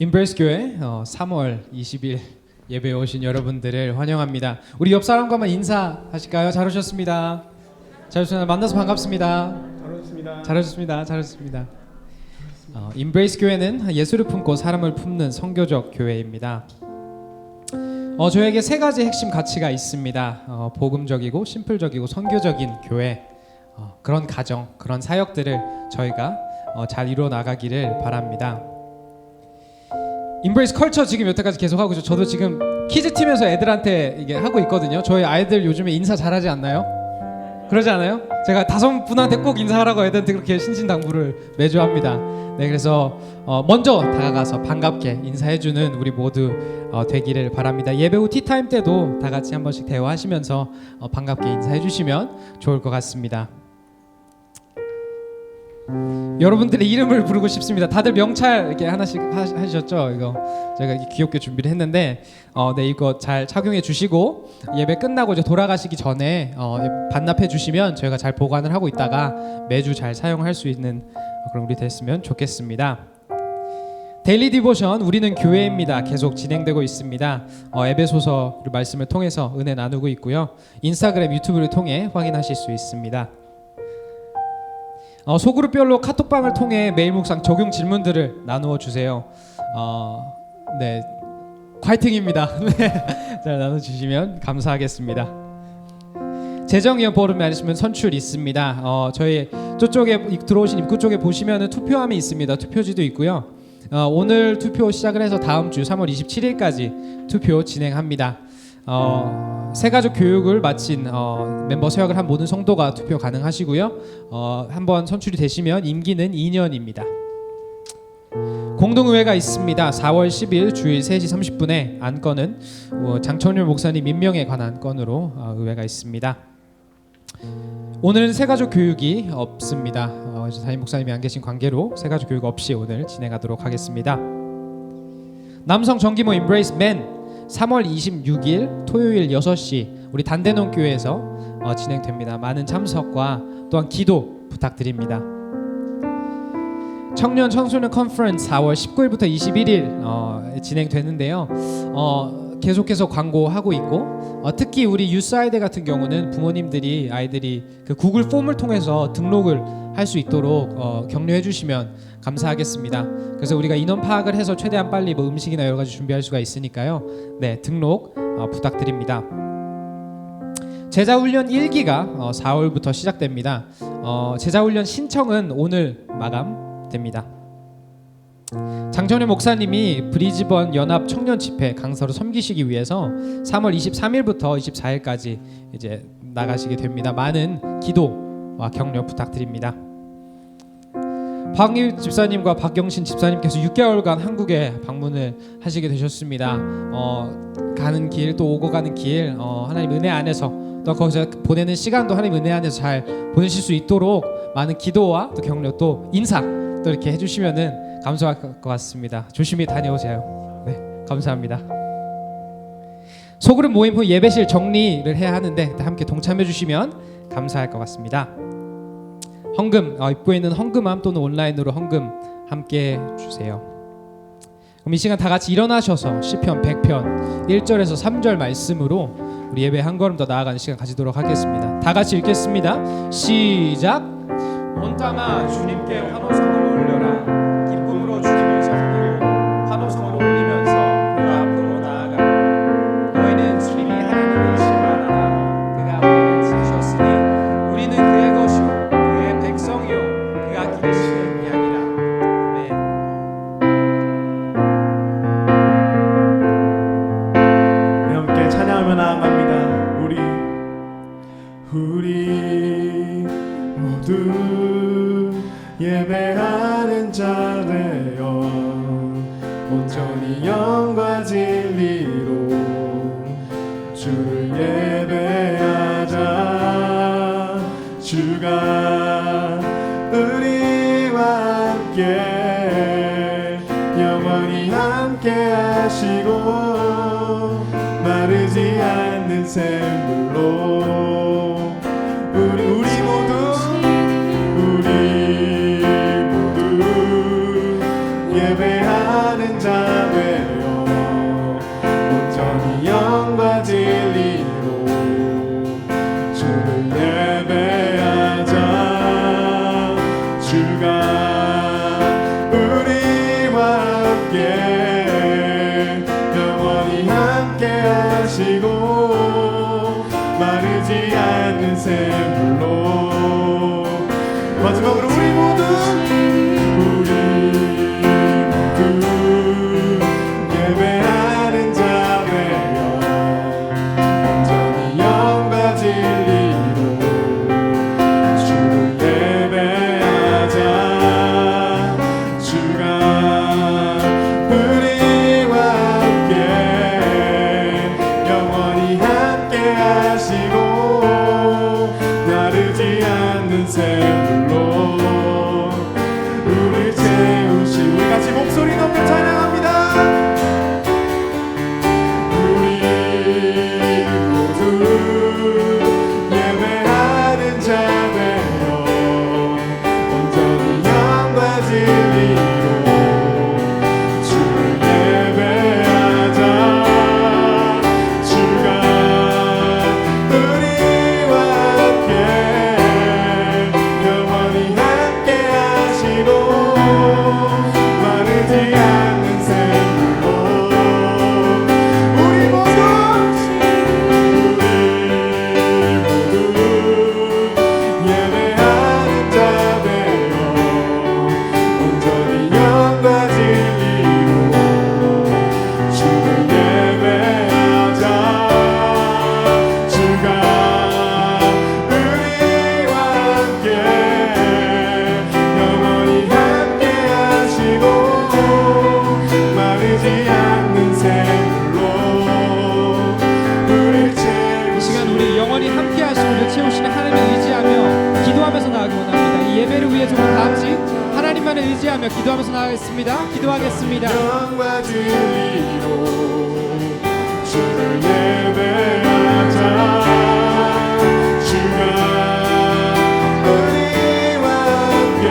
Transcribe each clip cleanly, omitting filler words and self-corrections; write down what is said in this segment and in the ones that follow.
인브레이스 교회 3월 20일 예배에 오신 여러분들을 환영합니다. 우리 옆 사람과만 인사하실까요? 잘 오셨습니다. 잘 오셨습니다. 만나서 반갑습니다. 잘하셨습니다. 인브레이스 교회는 예수를 품고 사람을 품는 선교적 교회입니다. 저에게 세 가지 핵심 가치가 있습니다. 복음적이고 심플적이고 선교적인 교회, 그런 가정, 그런 사역들을 저희가 잘 이루어 나가기를 바랍니다. 인브레이스 컬처 지금 여태까지 계속 하고 있죠. 저도 지금 키즈 팀에서 애들한테 이게 하고 있거든요. 저희 아이들 요즘에 인사 잘하지 않나요? 그러지 않아요? 제가 5분한테 꼭 인사하라고 애들한테 그렇게 신신당부를 매주 합니다. 네, 그래서 먼저 다가가서 반갑게 인사해주는 우리 모두 되기를 바랍니다. 예배 후 티타임 때도 다 같이 한 번씩 대화하시면서 반갑게 인사해주시면 좋을 것 같습니다. 여러분들의 이름을 부르고 싶습니다. 다들 명찰 이렇게 하나씩 하셨죠? 이거 제가 귀엽게 준비를 했는데, 네, 이거 잘 착용해 주시고 예배 끝나고 이제 돌아가시기 전에 반납해 주시면 저희가 잘 보관을 하고 있다가 매주 잘 사용할 수 있는 그런 우리 됐으면 좋겠습니다. 데일리 디보션 우리는 교회입니다. 계속 진행되고 있습니다. 에베소서 말씀을 통해서 은혜 나누고 있고요. 인스타그램, 유튜브를 통해 확인하실 수 있습니다. 소그룹별로 카톡방을 통해 매일 묵상 적용 질문들을 나누어 주세요. 네, 화이팅입니다. 잘 나눠주시면 감사하겠습니다. 재정위원 보름 많으시면 선출 있습니다. 저희 저쪽에 들어오신 입구 쪽에 보시면은 투표함이 있습니다. 투표지도 있고요. 오늘 투표 시작을 해서 다음 주 3월 27일까지 투표 진행합니다. 새가족 교육을 마친 멤버 세역을 한 모든 성도가 투표 가능하시고요. 한번 선출이 되시면 임기는 2년입니다. 공동의회가 있습니다. 4월 10일 주일 3시 30분에 안건은 장천율 목사님 임명에 관한 건으로 의회가 있습니다. 오늘은 새가족 교육이 없습니다. 담임 목사님이 안 계신 관계로 새가족 교육 없이 오늘 진행하도록 하겠습니다. 남성 정기모 인브레이스 맨 3월 26일 토요일 6시 우리 단대농 교회에서 진행됩니다. 많은 참석과 또한 기도 부탁드립니다. 청년 청소년 컨퍼런스 4월 19일부터 21일 진행되는데요. 계속해서 광고하고 있고 특히 우리 유스아이들 같은 경우는 부모님들이 아이들이 그 구글 폼을 통해서 등록을 할 수 있도록 격려해 주시면 감사하겠습니다. 그래서 우리가 인원 파악을 해서 최대한 빨리 음식이나 여러 가지 준비할 수가 있으니까요. 네, 등록 부탁드립니다. 제자훈련 1기가 4월부터 시작됩니다. 제자훈련 신청은 오늘 마감됩니다. 장천일 목사님이 브리즈번 연합 청년 집회 강사로 섬기시기 위해서 3월 23일부터 24일까지 이제 나가시게 됩니다. 많은 기도와 격려 부탁드립니다. 박유 집사님과 박경신 집사님께서 6개월간 한국에 방문을 하시게 되셨습니다. 가는 길 또 오고 가는 길 하나님 은혜 안에서 또 거기서 보내는 시간도 하나님 은혜 안에서 잘 보내실 수 있도록 많은 기도와 또 격려 또 인사 또 이렇게 해주시면은 감사할 것 같습니다. 조심히 다녀오세요. 네, 감사합니다. 소그룹 모임 후 예배실 정리를 해야 하는데 함께 동참해 주시면 감사할 것 같습니다. 헌금, 입구에 있는 헌금함 또는 온라인으로 헌금 함께 주세요. 그럼 이 시간 다 같이 일어나셔서 시편 100편 1절에서 3절 말씀으로 우리 예배 한 걸음 더 나아가는 시간 가지도록 하겠습니다. 다 같이 읽겠습니다. 시작. 온 땅아 주님께 환호성을 올려라. 기쁨으로 주님을 섬기고 환호성을 올리면서 그 앞으로 나아가. 너희는 주님이 하나님을 신뢰하라. 그가 우리를 지으셨으니 우리는 그의 것이요 그의 백성이요 그가 기르시는 양이라. 아멘. 우리 함께 찬양하며 나아갑니다. 우리 모두 예배하는 자 되어 온전히 영과 진리로 주를 예배하자. 주가 우리와 함께 영원히 함께 하시고 마르지 않는 샘물로 우리 모두 예배하는 자 주가 우리와 함께 영원히 함께 하시고 마르지 않는 샘물로 마지막으로 우리 모두 예배하는 자 되어 온전히 영과 진리로 주를 예배하자. 주가 우리와 함께 영원히 함께 하시고 나르지 않는 샘물로 우리 채우시. 우리 같이 목소리 높여 찬양합니다. 우리 모두 예배하는 자 되어 온전히 영과 진리로 주를 예배하자. 주가 우리와 함께 영원히 함께 하시고 마르지 않는 샘물로 우리 모두 예배하는 자 되어 온전히 영과 진리로 주를 예배하자. 주가 우리와 함께 영원히 함께 하시고 마르지 않는 샘물로 우리 이 시간 우리 영원히 함께 하시고 우리를 채우시는 하나님을 의지하며 기도하면서 나가기 원합니다. 이 예배를 위해서 우리 다 같이 하나님만을 의지하며 기도하면서 나가겠습니다. 기도하겠습니다. 영과 진리로 주를 예배하자. 주가 우리와 함께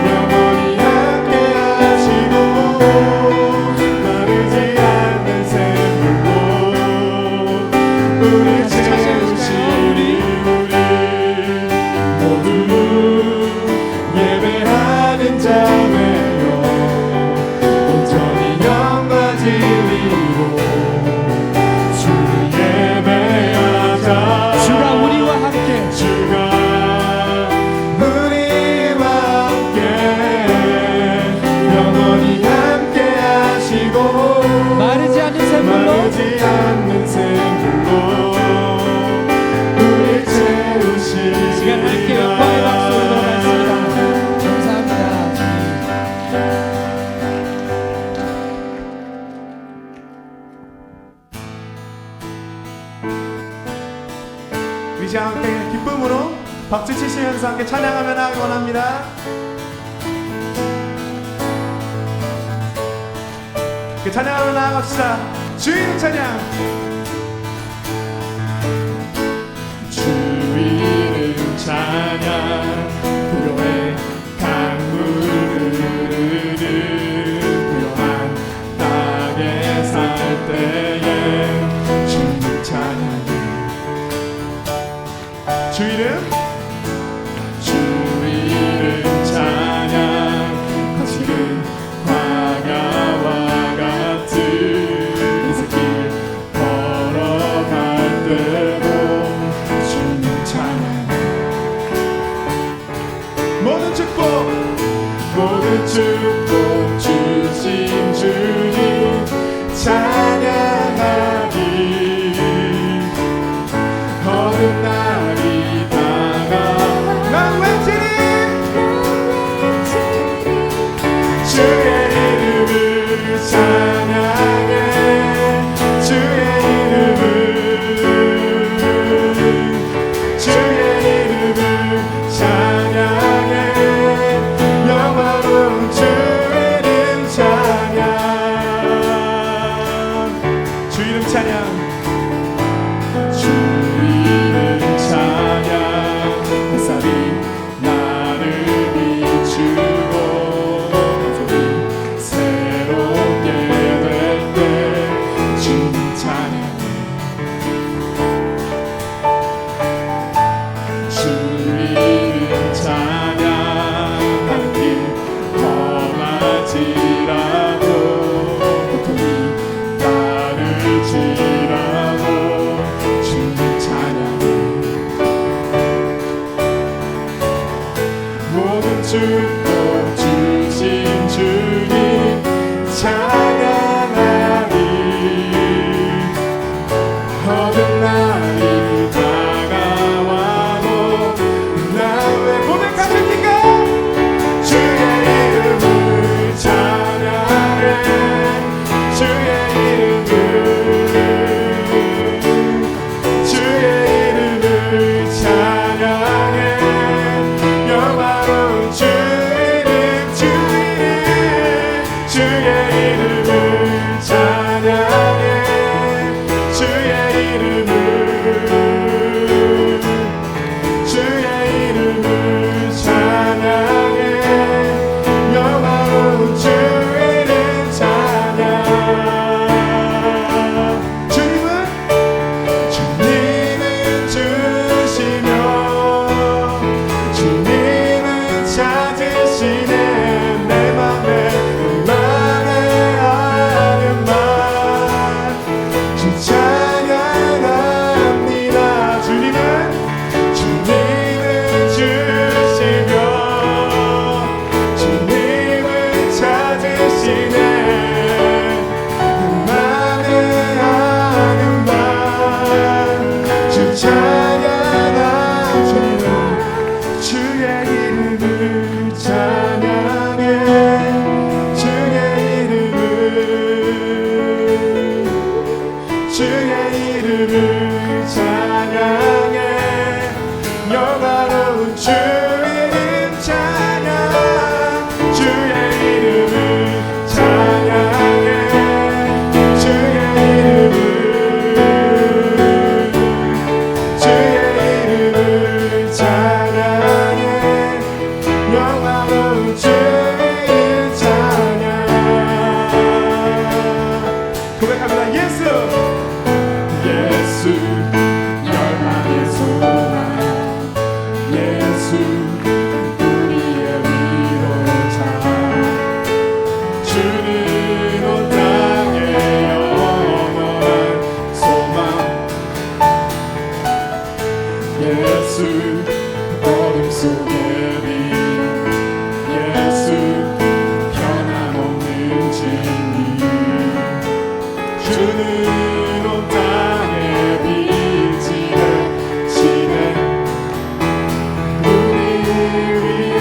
영원히 함께 하시고 마르지 않는 샘물로 우리 채우시니 우리 모두 예배하는 자 되어 온전히 영과 진리로 주를 예배하자. 주가 우리와 함께 주가 우리와 함께 영원히 함께 하시고 마르지 않는 샘물로 마르지 않는 샘물로 우리 채우시니 시간 함께 영광의 박수로 돌아가겠습니다. 감사합니다. 우리 시간 함께 기쁨으로 박수 치시면서 함께 찬양하며 나가기 원합니다. 그 찬양하며 나아갑시다. 주 이름 찬양. 주 이름 찬양 부요의 강물을 부요한 땅에 살 때에 주님 찬양. 주 이름 찬양 지금 광야와 같은 이새길 걸어갈 때도 주님 찬양. 모든 축복 주신 주님 찬양하리. 어느 날이 난 외치리 주의 이름을 찬양해. 주의 이름을 찬양해. 영화로운 주 이름 찬양. 주 이름 찬양. 주 이름 찬양. 햇살이 나를 비추고 축복 주신 주님 찬양하리. 어둠 날이 다가와도 나 왜 고백하십니까? 주의 이름을 찬양해. 주의 이름을 찬양해. 영화로운 주 이름 주의 이름을 찬양해. 주의 이름을 찬양해. 영화로운 주 이름 찬양. 주님은 주시며 주님은 찾으시네. 내 맘에 하는 말 주 찬양합니다. 주님은 주시며 주님은 찾으시네. 내 맘에 하는 말 주 찬양합니다. 주의 이름을 찬양해. 주의 이름을 찬양해. 영화로운 주 이름 찬양. 주의 이름을 찬양해. 주의 이름을 찬양해. 영화로운 주 이름 찬양. 고백합니다. 예수 열망의 소망. 예수 우리의 위로자. 주는 온 땅의 영원한 소망. 예수 어둠 속의 빛. 예수 변함없는 진리. 주는 온 땅의 빛이 되시네. 우리 위해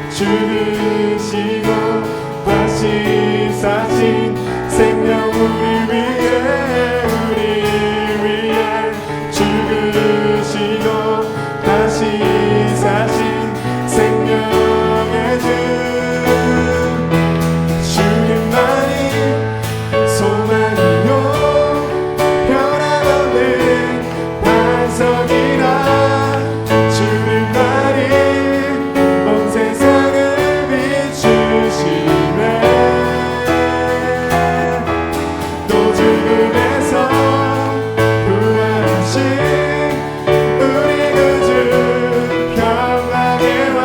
죽으시고 다시 사신 생명. 우리 위해 죽으시고 다시 사신 생명의 주. 주님만이 소망이요 변함없는 반석이라. 주님만이 온 세상을 비추시네. 또 죽음에서 부활하신 우리 구주 평강의 왕.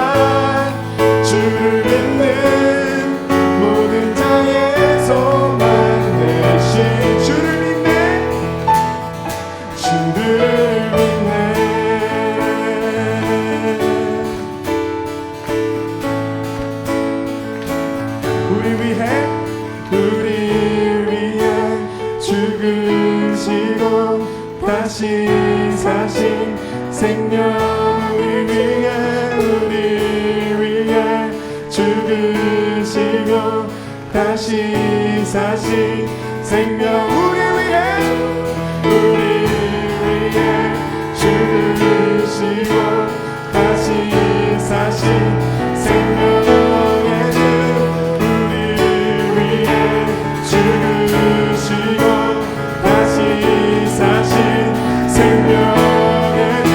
주를 믿는 모든 자의 소망 되신. 주를 믿네. 우리 위해 죽으시고 다시 사신 생명. 우리 위해 죽으시고 다시 사신 생명. 우리 위해 죽으시고 다시 사신 생명의 주. 우리 위해 죽으시고 다시 사신 생명의 주.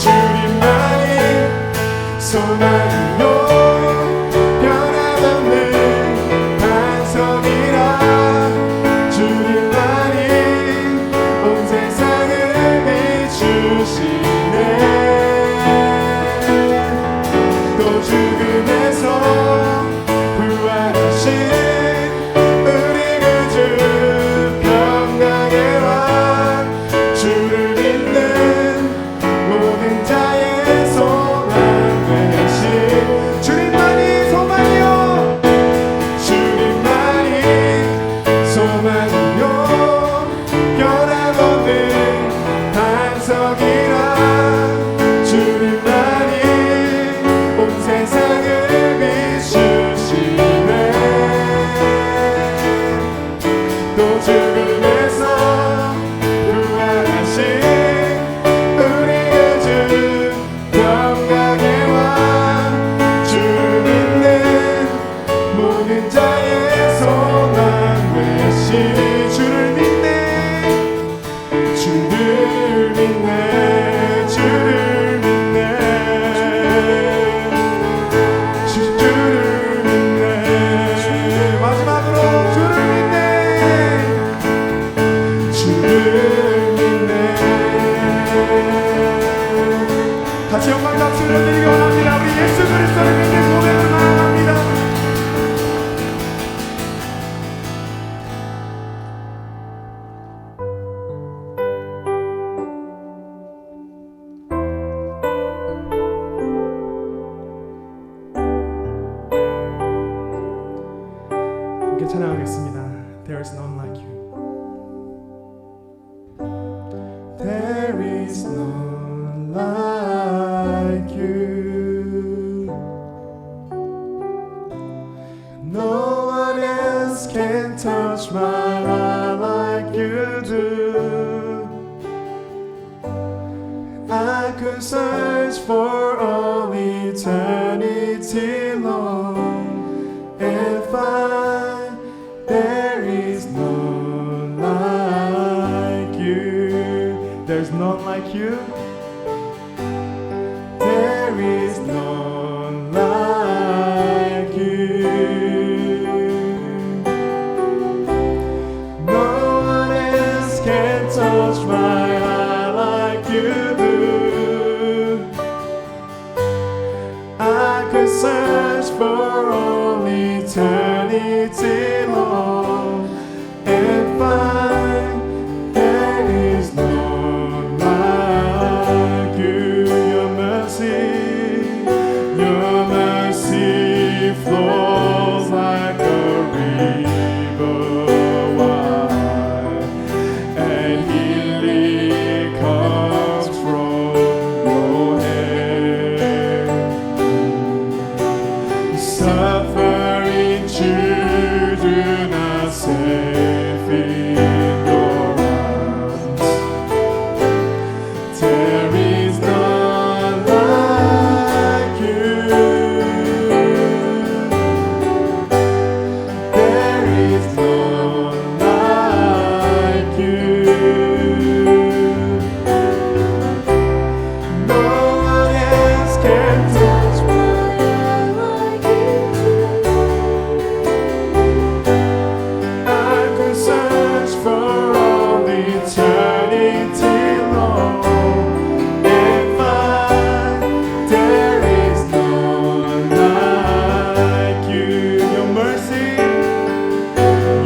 주님만이 소망이요 변함없는 반석이라. 주님만이 온 세상을 비추시네. 또 죽음에서 부활하신 우리 구주 평강의 왕. 주를 믿는 모든 자의 소망 함께 찬양하겠습니다. There is none like you. There is none like you. No one else can touch my heart like you do. I could search for all eternity long and find there is none like you. There's none like you. There is none like you. No one else can touch my heart like you do. I could search for all eternity long and find there is none like you. Your mercy flows like a river wide, and healing comes from your hand. Suffering children are safe in your arms. There is none like you. There is none like you. No one else can touch my heart like you do. I could search for all eternity long and find there is none like you.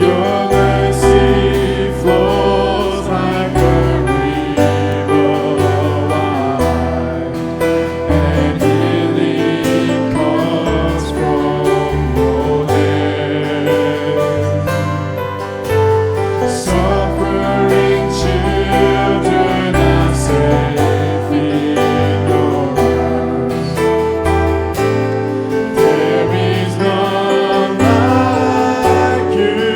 Your mercy flows like a river wide, and healing comes from your hand. Suffering children are safe in your arms. There is none like you.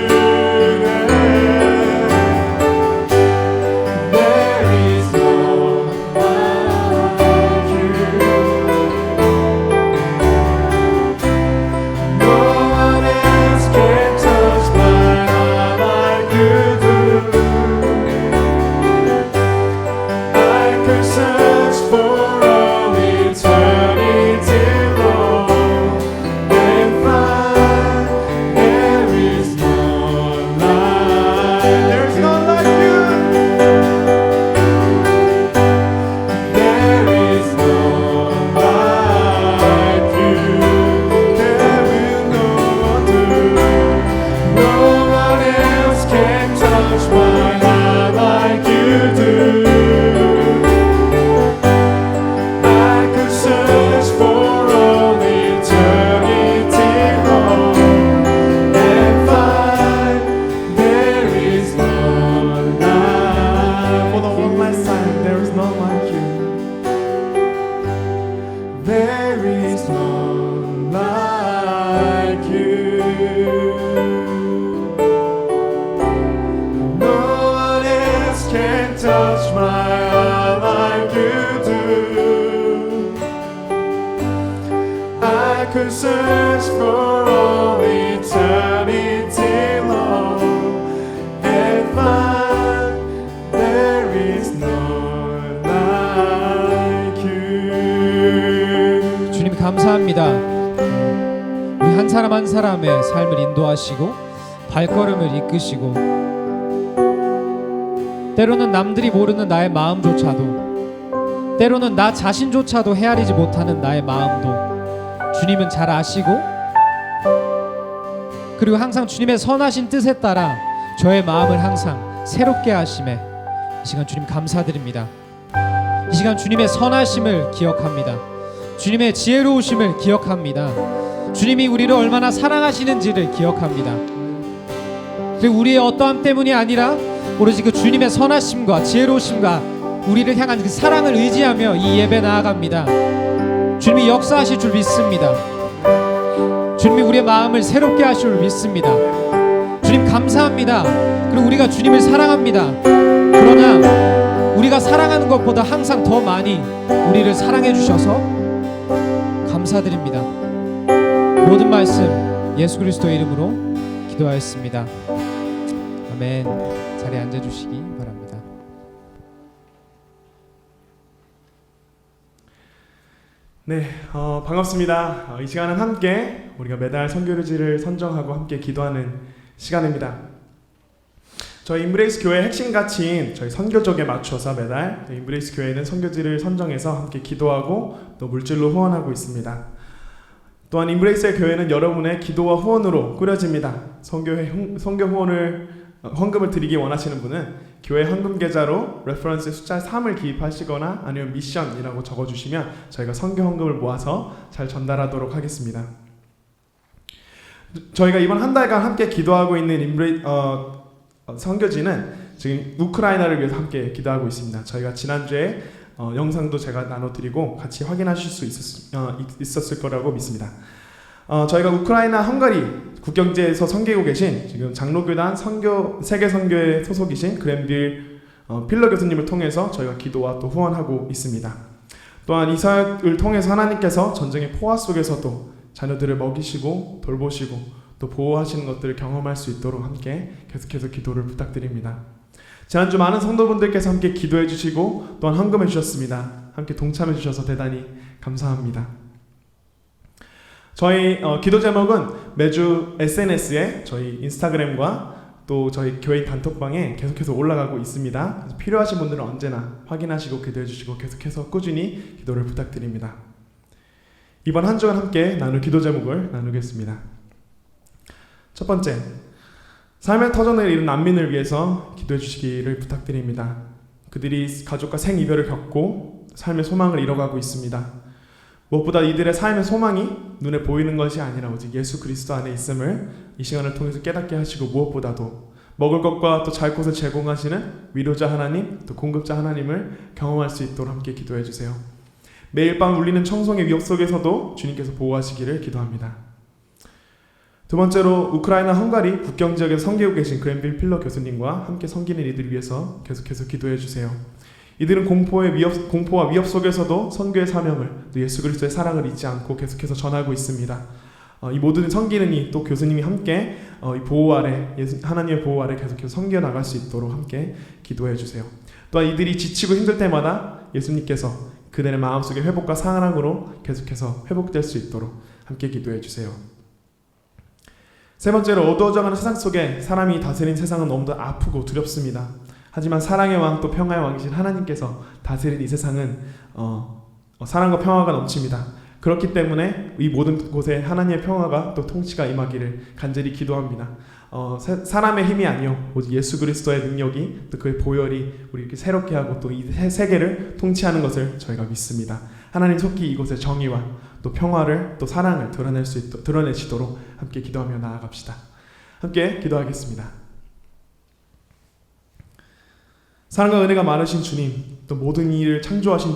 There is none like you. No one else can touch my heart like you do. I could search for all eternity long and find there is none like. There's none like you. There is none like you. There is no other. No one else can touch my heart like you do. I could search for all eternity long and find there is none like. For the one last time, there is none like you. There is none like you. No one else can touch my heart like you do. I could search for all eternity long and find there is none like you. 주님 감사합니다. 우리 한 사람 한 사람의 삶을 인도하시고 발걸음을 이끄시고 때로는 남들이 모르는 나의 마음조차도 때로는 나 자신조차도 헤아리지 못하는 나의 마음도 주님은 잘 아시고 그리고 항상 주님의 선하신 뜻에 따라 저의 마음을 항상 새롭게 하심에 이 시간 주님 감사드립니다. 이 시간 주님의 선하심을 기억합니다. 주님의 지혜로우심을 기억합니다. 주님이 우리를 얼마나 사랑하시는지를 기억합니다. 그리고 우리의 어떠함 때문이 아니라 오로지 그 주님의 선하심과 지혜로우심과 우리를 향한 그 사랑을 의지하며 이 예배 나아갑니다. 주님이 역사하실 줄 믿습니다. 주님이 우리의 마음을 새롭게 하실 줄 믿습니다. 주님 감사합니다. 그리고 우리가 주님을 사랑합니다. 그러나 우리가 사랑하는 것보다 항상 더 많이 우리를 사랑해 주셔서 감사드립니다. 모든 말씀 예수 그리스도의 이름으로 기도하였습니다. 아멘. 자리에 앉아주시기 바랍니다. 네, 반갑습니다. 이 시간은 함께 우리가 매달 선교지를 선정하고 함께 기도하는 시간입니다. 저희 인브레이스 교회 핵심 가치인 저희 선교적에 맞춰서 매달 인브레이스 교회는 선교지를 선정해서 함께 기도하고 또 물질로 후원하고 있습니다. 또한 인브레이스의 교회는 여러분의 기도와 후원으로 꾸려집니다. 선교 후원을 헌금을 드리기 원하시는 분은 교회 헌금 계좌로 레퍼런스 숫자 3을 기입하시거나 아니면 미션이라고 적어주시면 저희가 선교 헌금을 모아서 잘 전달하도록 하겠습니다. 저희가 이번 한 달간 함께 기도하고 있는 선교지는 지금 우크라이나를 위해서 함께 기도하고 있습니다. 저희가 지난주에 영상도 제가 나눠드리고 같이 확인하실 수 있었을 거라고 믿습니다. 저희가 우크라이나 헝가리 국경지에서 선교하고 계신 지금 장로교단 세계 선교회 소속이신 그랜빌 필러 교수님을 통해서 저희가 기도와 또 후원하고 있습니다. 또한 이 사역을 통해서 하나님께서 전쟁의 포화 속에서도 자녀들을 먹이시고 돌보시고 또 보호하시는 것들을 경험할 수 있도록 함께 계속해서 기도를 부탁드립니다. 지난주 많은 성도분들께서 함께 기도해 주시고 또한 헌금해 주셨습니다. 함께 동참해 주셔서 대단히 감사합니다. 저희 기도 제목은 매주 SNS에 저희 인스타그램과 또 저희 교회 단톡방에 계속해서 올라가고 있습니다. 그래서 필요하신 분들은 언제나 확인하시고 기도해 주시고 계속해서 꾸준히 기도를 부탁드립니다. 이번 한 주간 함께 나눌 기도 제목을 나누겠습니다. 첫 번째, 삶의 터전을 잃은 난민을 위해서 기도해 주시기를 부탁드립니다. 그들이 가족과 생이별을 겪고 삶의 소망을 잃어가고 있습니다. 무엇보다 이들의 삶의 소망이 눈에 보이는 것이 아니라 오직 예수 그리스도 안에 있음을 이 시간을 통해서 깨닫게 하시고 무엇보다도 먹을 것과 또 잘 곳을 제공하시는 위로자 하나님, 또 공급자 하나님을 경험할 수 있도록 함께 기도해 주세요. 매일 밤 울리는 청송의 위협 속에서도 주님께서 보호하시기를 기도합니다. 두 번째로 우크라이나 헝가리 국경 지역에서 섬기고 계신 그랜빌 필러 교수님과 함께 섬기는 이들을 위해서 계속해서 기도해 주세요. 이들은 공포와 위협 속에서도 선교의 사명을 또 예수 그리스도의 사랑을 잊지 않고 계속해서 전하고 있습니다. 이 모든 섬기는 이 또 교수님이 함께 이 보호 아래 하나님의 보호 아래 계속해서 섬겨 나갈 수 있도록 함께 기도해 주세요. 또한 이들이 지치고 힘들 때마다 예수님께서 그들의 마음속의 회복과 사랑으로 계속해서 회복될 수 있도록 함께 기도해 주세요. 세 번째로 어두워져가는 세상 속에 사람이 다스린 세상은 너무도 아프고 두렵습니다. 하지만 사랑의 왕 또 평화의 왕이신 하나님께서 다스린 이 세상은 사랑과 평화가 넘칩니다. 그렇기 때문에 이 모든 곳에 하나님의 평화가 또 통치가 임하기를 간절히 기도합니다. 사람의 힘이 아니요 오직 예수 그리스도의 능력이 또 그의 보혈이 우리 이렇게 새롭게 하고 또 이 세계를 통치하는 것을 저희가 믿습니다. 하나님 속히 이곳에 정의와 또 평화를 또 사랑을 드러내시도록 함께 기도하며 나아갑시다. 함께 기도하겠습니다. 사랑과 은혜가 많으신 주님, 또 모든 일을 창조하신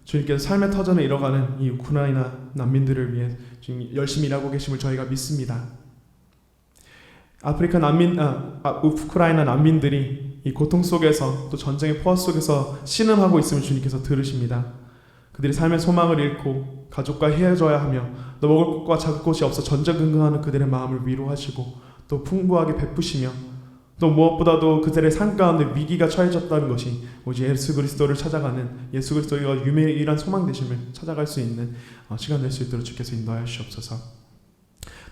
주님께서 삶의 터전을 잃어가는 이 우크라이나 난민들을 위해 지금 열심히 일하고 계심을 저희가 믿습니다. 우크라이나 난민들이 이 고통 속에서 또 전쟁의 포화 속에서 신음하고 있음을 주님께서 들으십니다. 그들이 삶의 소망을 잃고 가족과 헤어져야 하며 또 먹을 것과 잡을 곳이 없어 전전긍긍하는 그들의 마음을 위로하시고 또 풍부하게 베푸시며 또 무엇보다도 그들의 삶 가운데 위기가 처해졌다는 것이 오직 예수 그리스도를 찾아가는 예수 그리스도가 유일한 소망 되심을 찾아갈 수 있는 시간 될 수 있도록 주께서 인도하여 주시옵소서.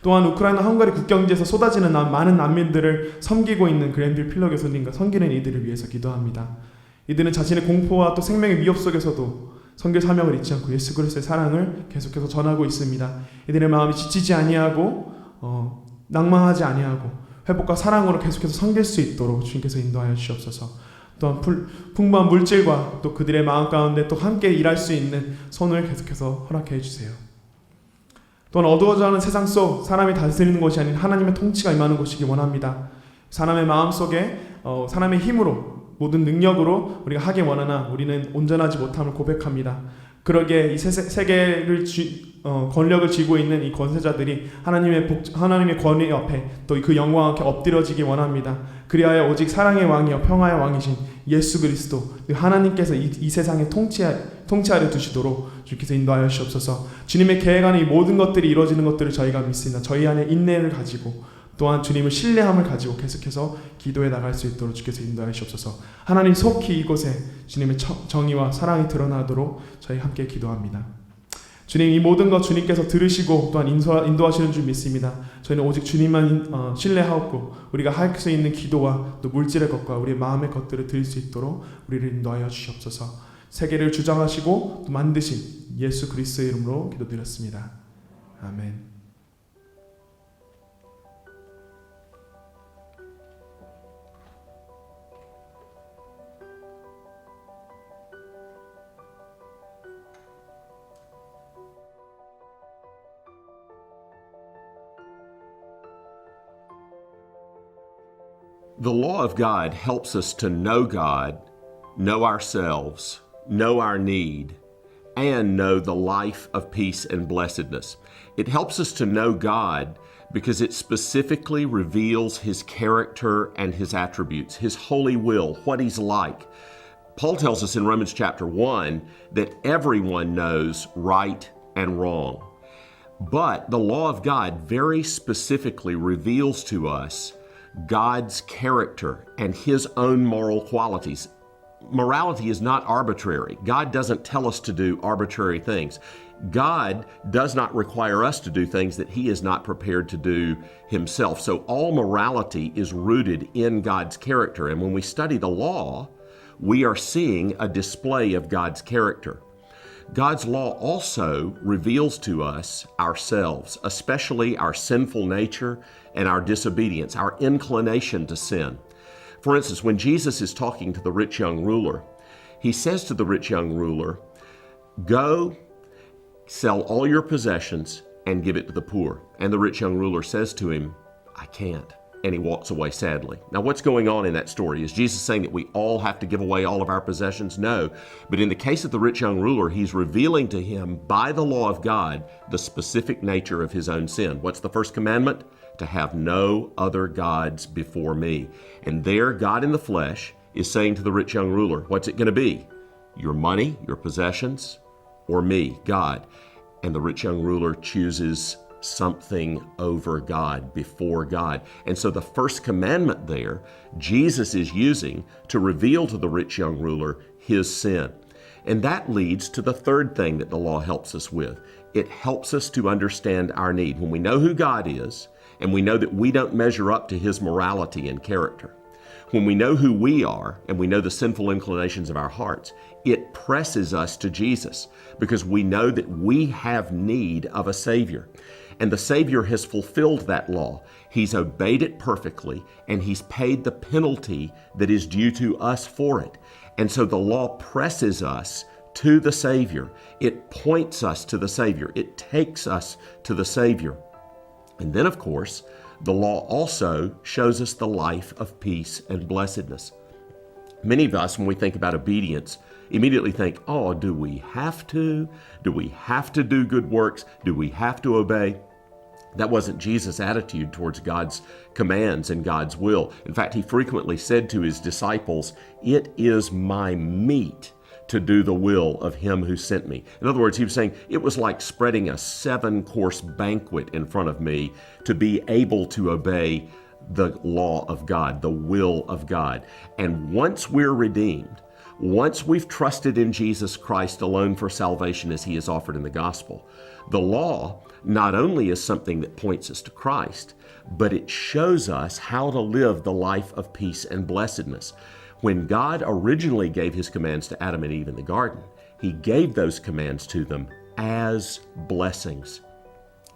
또한 우크라이나 헝가리 국경지에서 쏟아지는 많은 난민들을 섬기고 있는 그랜빌 필러 교수님과 섬기는 이들을 위해서 기도합니다. 이들은 자신의 공포와 또 생명의 위협 속에서도 선교 사명을 잊지 않고 예수 그리스도의 사랑을 계속해서 전하고 있습니다. 이들의 마음이 지치지 아니하고 낭망하지 아니하고 회복과 사랑으로 계속해서 섬길 수 있도록 주님께서 인도하여 주시옵소서. 또한 풍부한 물질과 또 그들의 마음 가운데 또 함께 일할 수 있는 손을 계속해서 허락해 주세요. 또한 어두워져가는 세상 속 사람이 다스리는 것이 아닌 하나님의 통치가 임하는 곳이기 원합니다. 사람의 마음속에 사람의 힘으로 모든 능력으로 우리가 하기 원하나 우리는 온전하지 못함을 고백합니다. 그러기에 이 세계를 권력을 쥐고 있는 이 권세자들이 하나님의 권위 앞에 또 그 영광 앞에 엎드려지기 원합니다. 그리하여 오직 사랑의 왕이여 평화의 왕이신 예수 그리스도 하나님께서 이 세상에 통치하려 두시도록 주께서 인도하여 주옵소서. 주님의 계획 안에 이 모든 것들이 이루어지는 것들을 저희가 믿습니다. 저희 안에 인내를 가지고 또한 주님을 신뢰함을 가지고 계속해서 기도해 나갈 수 있도록 주께서 인도하여 주옵소서. 하나님 속히 이곳에 주님의 정의와 사랑이 드러나도록 저희 함께 기도합니다. 주님, 이 모든 것 주님께서 들으시고 또한 인도하시는 줄 믿습니다. 저희는 오직 주님만 신뢰하옵고 우리가 할 수 있는 기도와 또 물질의 것과 우리의 마음의 것들을 드릴 수 있도록 우리를 인도하여 주시옵소서. 세계를 주장하시고 또 만드신 예수 그리스도의 이름으로 기도드렸습니다. 아멘. The law of God helps us to know God, know ourselves, know our need, and know the life of peace and blessedness. It helps us to know God because it specifically reveals His character and His attributes, His holy will, what He's like. Paul tells us in Romans chapter 1 that everyone knows right and wrong. But the law of God very specifically reveals to us God's character and His own moral qualities. Morality is not arbitrary. God doesn't tell us to do arbitrary things. God does not require us to do things that He is not prepared to do Himself. So all morality is rooted in God's character. And when we study the law, we are seeing a display of God's character. God's law also reveals to us ourselves, especially our sinful nature and our disobedience, our inclination to sin. For instance, when Jesus is talking to the rich young ruler, He says to the rich young ruler, "Go, sell all your possessions and give it to the poor." And the rich young ruler says to him, "I can't." And he walks away sadly. Now, what's going on in that story? Is Jesus saying that we all have to give away all of our possessions? No. But in the case of the rich young ruler, He's revealing to him by the law of God the specific nature of his own sin. What's the first commandment? To have no other gods before me. And there, God in the flesh is saying to the rich young ruler, what's it going to be? Your money, your possessions, or me, God? And the rich young ruler chooses something over God, before God. And so the first commandment there, Jesus is using to reveal to the rich young ruler his sin. And that leads to the third thing that the law helps us with. It helps us to understand our need. When we know who God is, and we know that we don't measure up to His morality and character, when we know who we are and we know the sinful inclinations of our hearts, it presses us to Jesus because we know that we have need of a Savior. And the Savior has fulfilled that law. He's obeyed it perfectly, and He's paid the penalty that is due to us for it. And so the law presses us to the Savior. It points us to the Savior. It takes us to the Savior. And then, of course, the law also shows us the life of peace and blessedness. Many of us, when we think about obedience, immediately think, oh, do we have to? Do we have to do good works? Do we have to obey? That wasn't Jesus' attitude towards God's commands and God's will. In fact, He frequently said to His disciples, "It is my meat to do the will of Him who sent me." In other words, He was saying it was like spreading a 7-course banquet in front of me to be able to obey the law of God, the will of God. And once we're redeemed, once we've trusted in Jesus Christ alone for salvation as He is offered in the gospel, the law not only is something that points us to Christ, but it shows us how to live the life of peace and blessedness. When God originally gave His commands to Adam and Eve in the garden, He gave those commands to them as blessings.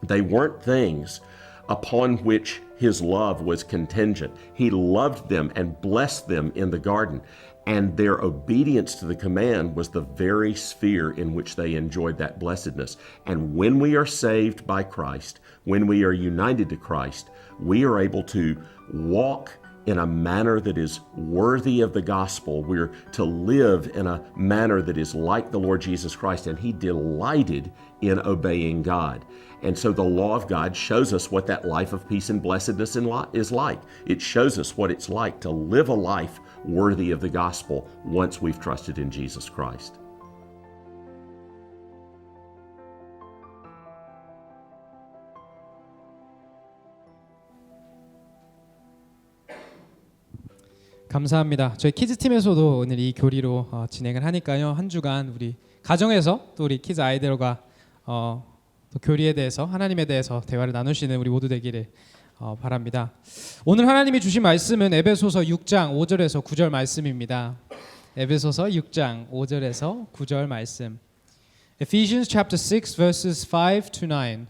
They weren't things upon which His love was contingent. He loved them and blessed them in the garden, and their obedience to the command was the very sphere in which they enjoyed that blessedness. And when we are saved by Christ, when we are united to Christ, we are able to walk in a manner that is worthy of the gospel. We're to live in a manner that is like the Lord Jesus Christ, and He delighted in obeying God. And so the law of God shows us what that life of peace and blessedness is like. It shows us what it's like to live a life worthy of the gospel once we've trusted in Jesus Christ. 감사합니다. 저희 키즈팀에서도 오늘 이 교리로 진행을 하니까요. 한 주간 우리 가정에서 또 우리 키즈 아이들과 또 교리에 대해서 하나님에 대해서 대화를 나누시는 우리 모두 되기를 바랍니다. 오늘 하나님이 주신 말씀은 에베소서 6장 5절에서 9절 말씀입니다. 에베소서 6장 5절에서 9절 말씀. Ephesians chapter 6 verses 5 to 9.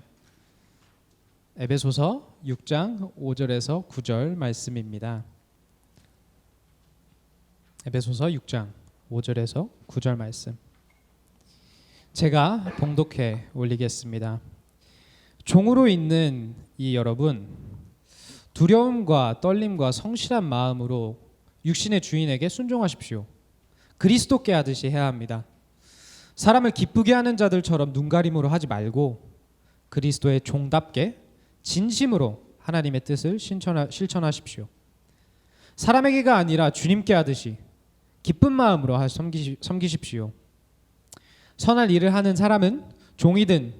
에베소서 6장 5절에서 9절 말씀입니다. 에베소서 6장 5절에서 9절 말씀. 제가 봉독해 올리겠습니다. 종으로 있는 이 여러분, 두려움과 떨림과 성실한 마음으로 육신의 주인에게 순종하십시오. 그리스도께 하듯이 해야 합니다. 사람을 기쁘게 하는 자들처럼 눈가림으로 하지 말고 그리스도의 종답게 진심으로 하나님의 뜻을 실천하십시오. 사람에게가 아니라 주님께 하듯이 기쁜 마음으로 섬기십시오. 선할 일을 하는 사람은 종이든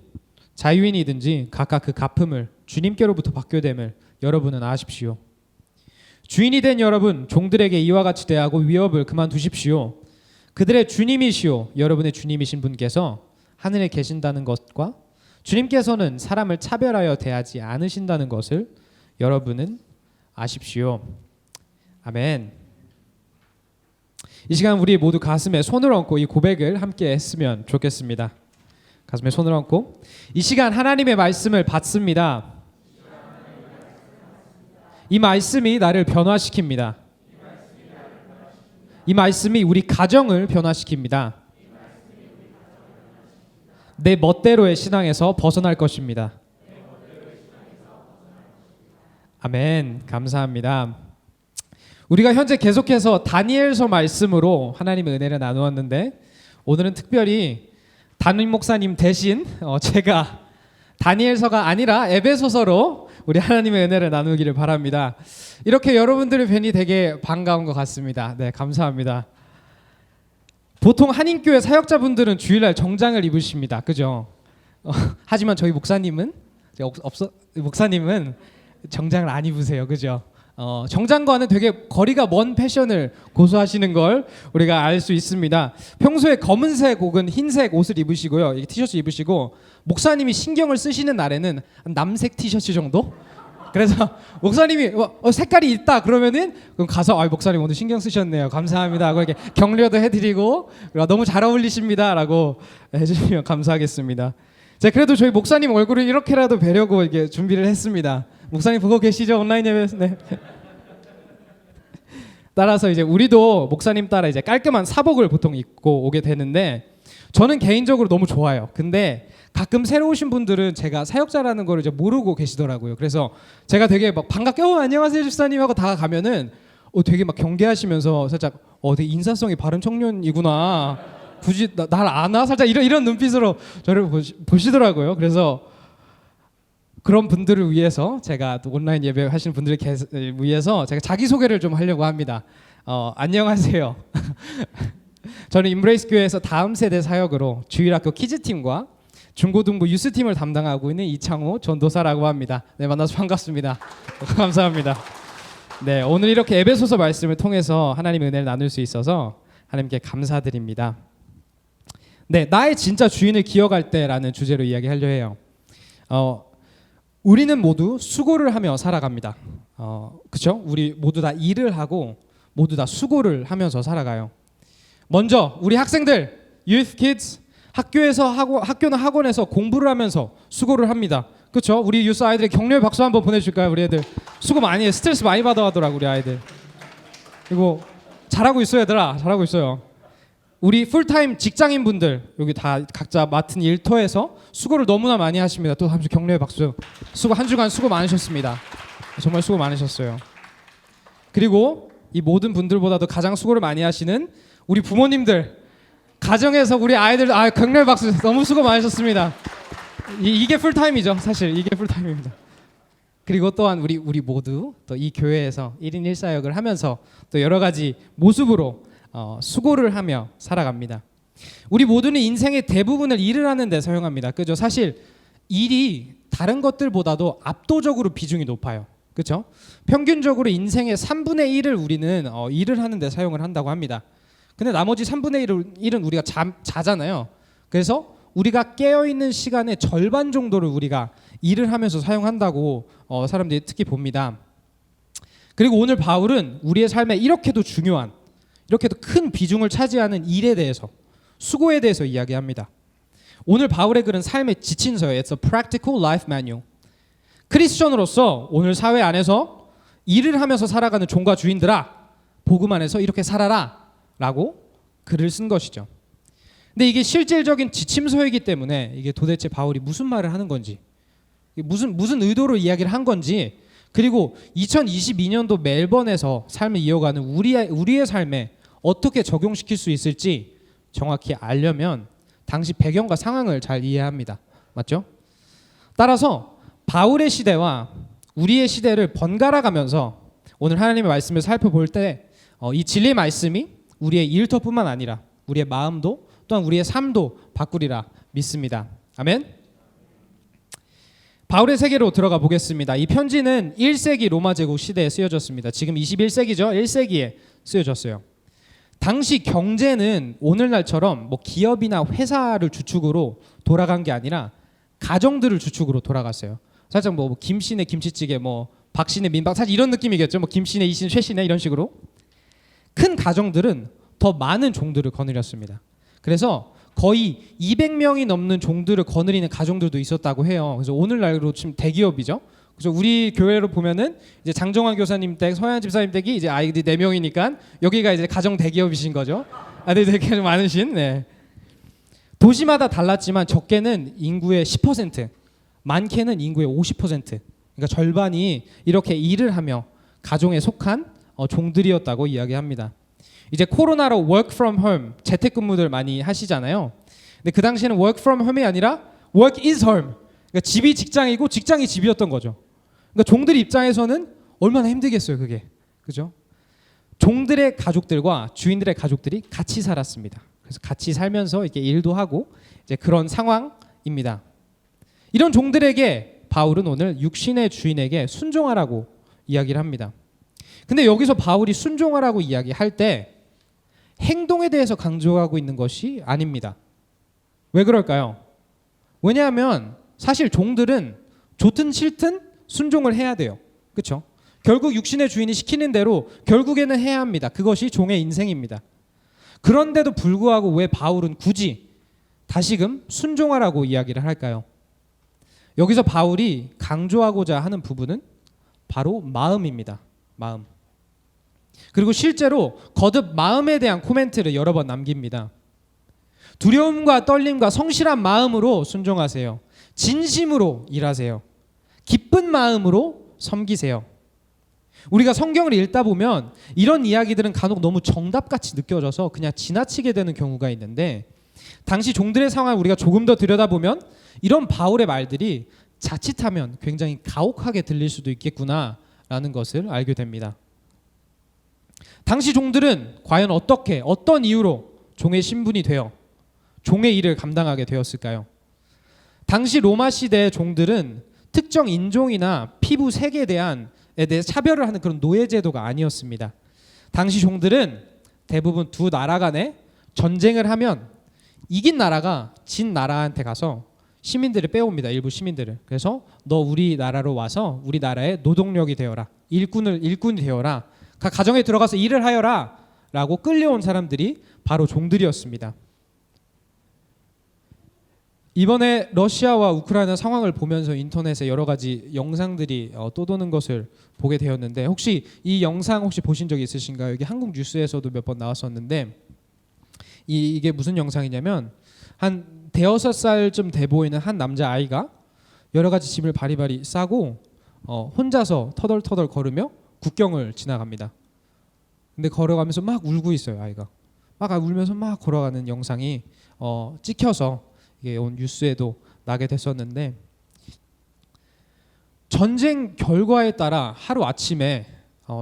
자유인이든지 각각 그 갚음을 주님께로부터 받게 됨을 여러분은 아십시오. 주인이 된 여러분, 종들에게 이와 같이 대하고 위협을 그만두십시오. 그들의 주님이시오 여러분의 주님이신 분께서 하늘에 계신다는 것과 주님께서는 사람을 차별하여 대하지 않으신다는 것을 여러분은 아십시오. 아멘. 이 시간 우리 모두 가슴에 손을 얹고 이 고백을 함께 했으면 좋겠습니다. 가슴에 손을 얹고 이 시간 하나님의 말씀을 받습니다. 이 말씀이 나를 변화시킵니다. 이 말씀이 우리 가정을 변화시킵니다. 내 멋대로의 신앙에서 벗어날 것입니다. 아멘. 감사합니다. 우리가 현재 계속해서 다니엘서 말씀으로 하나님의 은혜를 나누었는데 오늘은 특별히 담임 목사님 대신 제가 다니엘서가 아니라 에베소서로 우리 하나님의 은혜를 나누기를 바랍니다. 이렇게 여러분들을 뵈니 되게 반가운 것 같습니다. 네, 감사합니다. 보통 한인교회 사역자분들은 주일날 정장을 입으십니다. 그죠? 하지만 저희 목사님은 정장을 안 입으세요. 그죠? 정장과는 되게 거리가 먼 패션을 고수하시는 걸 우리가 알 수 있습니다. 평소에 검은색 혹은 흰색 옷을 입으시고요. 이 티셔츠 입으시고 목사님이 신경을 쓰시는 날에는 남색 티셔츠 정도? 그래서 목사님이 색깔이 있다 그러면은 그럼 가서 목사님 오늘 신경 쓰셨네요. 감사합니다 하고 이렇게 격려도 해드리고 너무 잘 어울리십니다라고 해주시면 감사하겠습니다. 자, 그래도 저희 목사님 얼굴을 이렇게라도 뵈려고 이게 준비를 했습니다. 목사님 보고 계시죠? 온라인 예배에서. 네. 따라서 이제 우리도 목사님 따라 이제 깔끔한 사복을 보통 입고 오게 되는데 저는 개인적으로 너무 좋아요. 근데 가끔 새로 오신 분들은 제가 사역자라는 걸 이제 모르고 계시더라고요. 그래서 제가 되게 막 반갑게 안녕하세요 집사님 하고 다가가면은 되게 막 경계하시면서 살짝 되게 인사성이 바른 청년이구나. 굳이 날 아나? 살짝 이런 눈빛으로 저를 보시더라고요. 그래서 그런 분들을 위해서 제가 또 온라인 예배 하시는 분들을 위해서 제가 자기소개를 좀 하려고 합니다. 안녕하세요. 저는 임브레이스 교회에서 다음 세대 사역으로 주일학교 키즈팀과 중고등부 유스팀을 담당하고 있는 이창호 전도사라고 합니다. 네, 만나서 반갑습니다. 감사합니다. 네, 오늘 이렇게 에베소서 말씀을 통해서 하나님의 은혜를 나눌 수 있어서 하나님께 감사드립니다. 네, 나의 진짜 주인을 기억할 때라는 주제로 이야기하려 해요. 우리는 모두 수고를 하며 살아갑니다. 그렇죠? 우리 모두 다 일을 하고 모두 다 수고를 하면서 살아가요. 먼저 우리 학생들, youth kids, 학교나 학원에서 공부를 하면서 수고를 합니다. 그렇죠? 우리 유스 아이들의 격려의 박수 한번 보내줄까요? 우리 애들 수고 많이 해. 스트레스 많이 받아하더라고 우리 아이들. 그리고 잘하고 있어요, 얘들아. 잘하고 있어요. 우리 풀타임 직장인분들 여기 다 각자 맡은 일터에서 수고를 너무나 많이 하십니다. 또 한 번 격려의 박수. 한 주간 수고 많으셨습니다. 정말 수고 많으셨어요. 그리고 이 모든 분들보다도 가장 수고를 많이 하시는 우리 부모님들, 가정에서 우리 아이들 격렬 박수. 너무 수고 많으셨습니다. 이게 풀타임이죠. 사실 이게 풀타임입니다. 그리고 또한 우리 모두 또 이 교회에서 1인 1사역을 하면서 또 여러 가지 모습으로 수고를 하며 살아갑니다. 우리 모두는 인생의 대부분을 일을 하는 데 사용합니다. 그죠? 사실 일이 다른 것들보다도 압도적으로 비중이 높아요. 그렇죠? 평균적으로 인생의 3분의 1을 우리는 일을 하는 데 사용을 한다고 합니다. 근데 나머지 3분의 1은 우리가 자잖아요. 그래서 우리가 깨어있는 시간의 절반 정도를 우리가 일을 하면서 사용한다고 사람들이 특히 봅니다. 그리고 오늘 바울은 우리의 삶에 이렇게도 중요한, 이렇게도 큰 비중을 차지하는 일에 대해서, 수고에 대해서 이야기합니다. 오늘 바울의 글은 삶의 지침서예요. It's a practical life manual. 크리스천으로서 오늘 사회 안에서 일을 하면서 살아가는 종과 주인들아, 복음 안에서 이렇게 살아라 라고 글을 쓴 것이죠. 근데 이게 실질적인 지침서이기 때문에 이게 도대체 바울이 무슨 말을 하는 건지, 무슨 의도로 이야기를 한 건지, 그리고 2022년도 멜번에서 삶을 이어가는 우리의 삶에 어떻게 적용시킬 수 있을지 정확히 알려면 당시 배경과 상황을 잘 이해해야 합니다. 맞죠? 따라서 바울의 시대와 우리의 시대를 번갈아 가면서 오늘 하나님의 말씀을 살펴볼 때 이 진리의 말씀이 우리의 일터뿐만 아니라 우리의 마음도 또한 우리의 삶도 바꾸리라 믿습니다. 아멘. 바울의 세계로 들어가 보겠습니다. 이 편지는 1세기 로마 제국 시대에 쓰여졌습니다. 지금 21세기죠. 1세기에 쓰여졌어요. 당시 경제는 오늘날처럼 뭐 기업이나 회사를 주축으로 돌아간 게 아니라 가정들을 주축으로 돌아갔어요. 살짝 뭐 김씨네 김치찌개, 뭐 박씨네 민박, 사실 이런 느낌이겠죠. 뭐 김씨네 이씨네 최씨네 이런 식으로 큰 가정들은 더 많은 종들을 거느렸습니다. 그래서 거의 200명이 넘는 종들을 거느리는 가정들도 있었다고 해요. 그래서 오늘날로 치면 대기업이죠. 그래서 우리 교회로 보면은 이제 장정환 교사님 댁, 서현 집사님 댁이 이제 아이들이 4명이니까 여기가 이제 가정 대기업이신 거죠. 아이들이 되게 많으신. 네. 도시마다 달랐지만 적게는 인구의 10%, 많게는 인구의 50%. 그러니까 절반이 이렇게 일을 하며 가정에 속한 종들이었다고 이야기합니다. 이제 코로나로 work from home, 재택근무들 많이 하시잖아요. 근데 그 당시에는 work from home이 아니라 work is home. 그러니까 집이 직장이고 직장이 집이었던 거죠. 그러니까 종들 입장에서는 얼마나 힘들겠어요, 그게. 그죠? 종들의 가족들과 주인들의 가족들이 같이 살았습니다. 그래서 같이 살면서 이렇게 일도 하고 이제 그런 상황입니다. 이런 종들에게 바울은 오늘 육신의 주인에게 순종하라고 이야기를 합니다. 근데 여기서 바울이 순종하라고 이야기할 때 행동에 대해서 강조하고 있는 것이 아닙니다. 왜 그럴까요? 왜냐하면 사실 종들은 좋든 싫든 순종을 해야 돼요. 그렇죠? 결국 육신의 주인이 시키는 대로 결국에는 해야 합니다. 그것이 종의 인생입니다. 그런데도 불구하고 왜 바울은 굳이 다시금 순종하라고 이야기를 할까요? 여기서 바울이 강조하고자 하는 부분은 바로 마음입니다. 마음. 그리고 실제로 거듭 마음에 대한 코멘트를 여러 번 남깁니다. 두려움과 떨림과 성실한 마음으로 순종하세요. 진심으로 일하세요. 기쁜 마음으로 섬기세요. 우리가 성경을 읽다 보면 이런 이야기들은 간혹 너무 정답같이 느껴져서 그냥 지나치게 되는 경우가 있는데, 당시 종들의 상황을 우리가 조금 더 들여다보면 이런 바울의 말들이 자칫하면 굉장히 가혹하게 들릴 수도 있겠구나라는 것을 알게 됩니다. 당시 종들은 과연 어떤 이유로 종의 신분이 되어 종의 일을 감당하게 되었을까요? 당시 로마 시대의 종들은 특정 인종이나 피부 색에 대해 차별을 하는 그런 노예 제도가 아니었습니다. 당시 종들은 대부분 두 나라 간에 전쟁을 하면 이긴 나라가 진 나라한테 가서 시민들을 빼옵니다. 일부 시민들을. 그래서 너 우리 나라로 와서 우리 나라의 노동력이 되어라. 일꾼이 되어라. 가정에 들어가서 일을 하여라 라고 끌려온 사람들이 바로 종들이었습니다. 이번에 러시아와 우크라이나 상황을 보면서 인터넷에 여러 가지 영상들이 떠도는 것을 보게 되었는데, 혹시 이 영상 혹시 보신 적이 있으신가요? 여기 한국 뉴스에서도 몇 번 나왔었는데, 이게 무슨 영상이냐면 한 대여섯 살쯤 돼 보이는 한 남자아이가 여러 가지 짐을 바리바리 싸고 혼자서 터덜터덜 걸으며 국경을 지나갑니다. 근데 걸어가면서 막 울고 있어요. 아이가 막 울면서 막 걸어가는 영상이 찍혀서 이게 온 뉴스에도 나게 됐었는데, 전쟁 결과에 따라 하루 아침에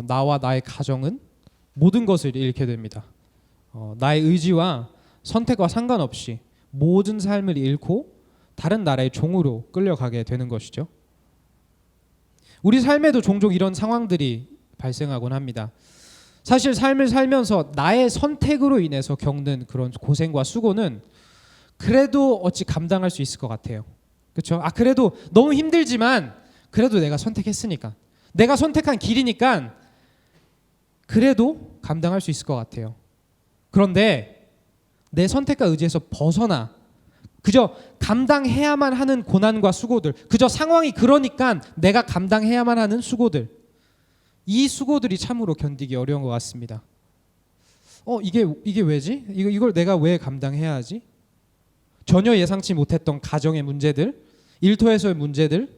나와 나의 가정은 모든 것을 잃게 됩니다. 나의 의지와 선택과 상관없이 모든 삶을 잃고 다른 나라의 종으로 끌려가게 되는 것이죠. 우리 삶에도 종종 이런 상황들이 발생하곤 합니다. 사실 삶을 살면서 나의 선택으로 인해서 겪는 그런 고생과 수고는 그래도 어찌 감당할 수 있을 것 같아요. 그렇죠? 그래도 너무 힘들지만 그래도 내가 선택했으니까, 내가 선택한 길이니까 그래도 감당할 수 있을 것 같아요. 그런데 내 선택과 의지에서 벗어나 그저 감당해야만 하는 고난과 수고들, 그저 상황이 그러니까 내가 감당해야만 하는 수고들, 이 수고들이 참으로 견디기 어려운 것 같습니다. 이게 왜지? 이걸 내가 왜 감당해야 하지? 전혀 예상치 못했던 가정의 문제들, 일터에서의 문제들,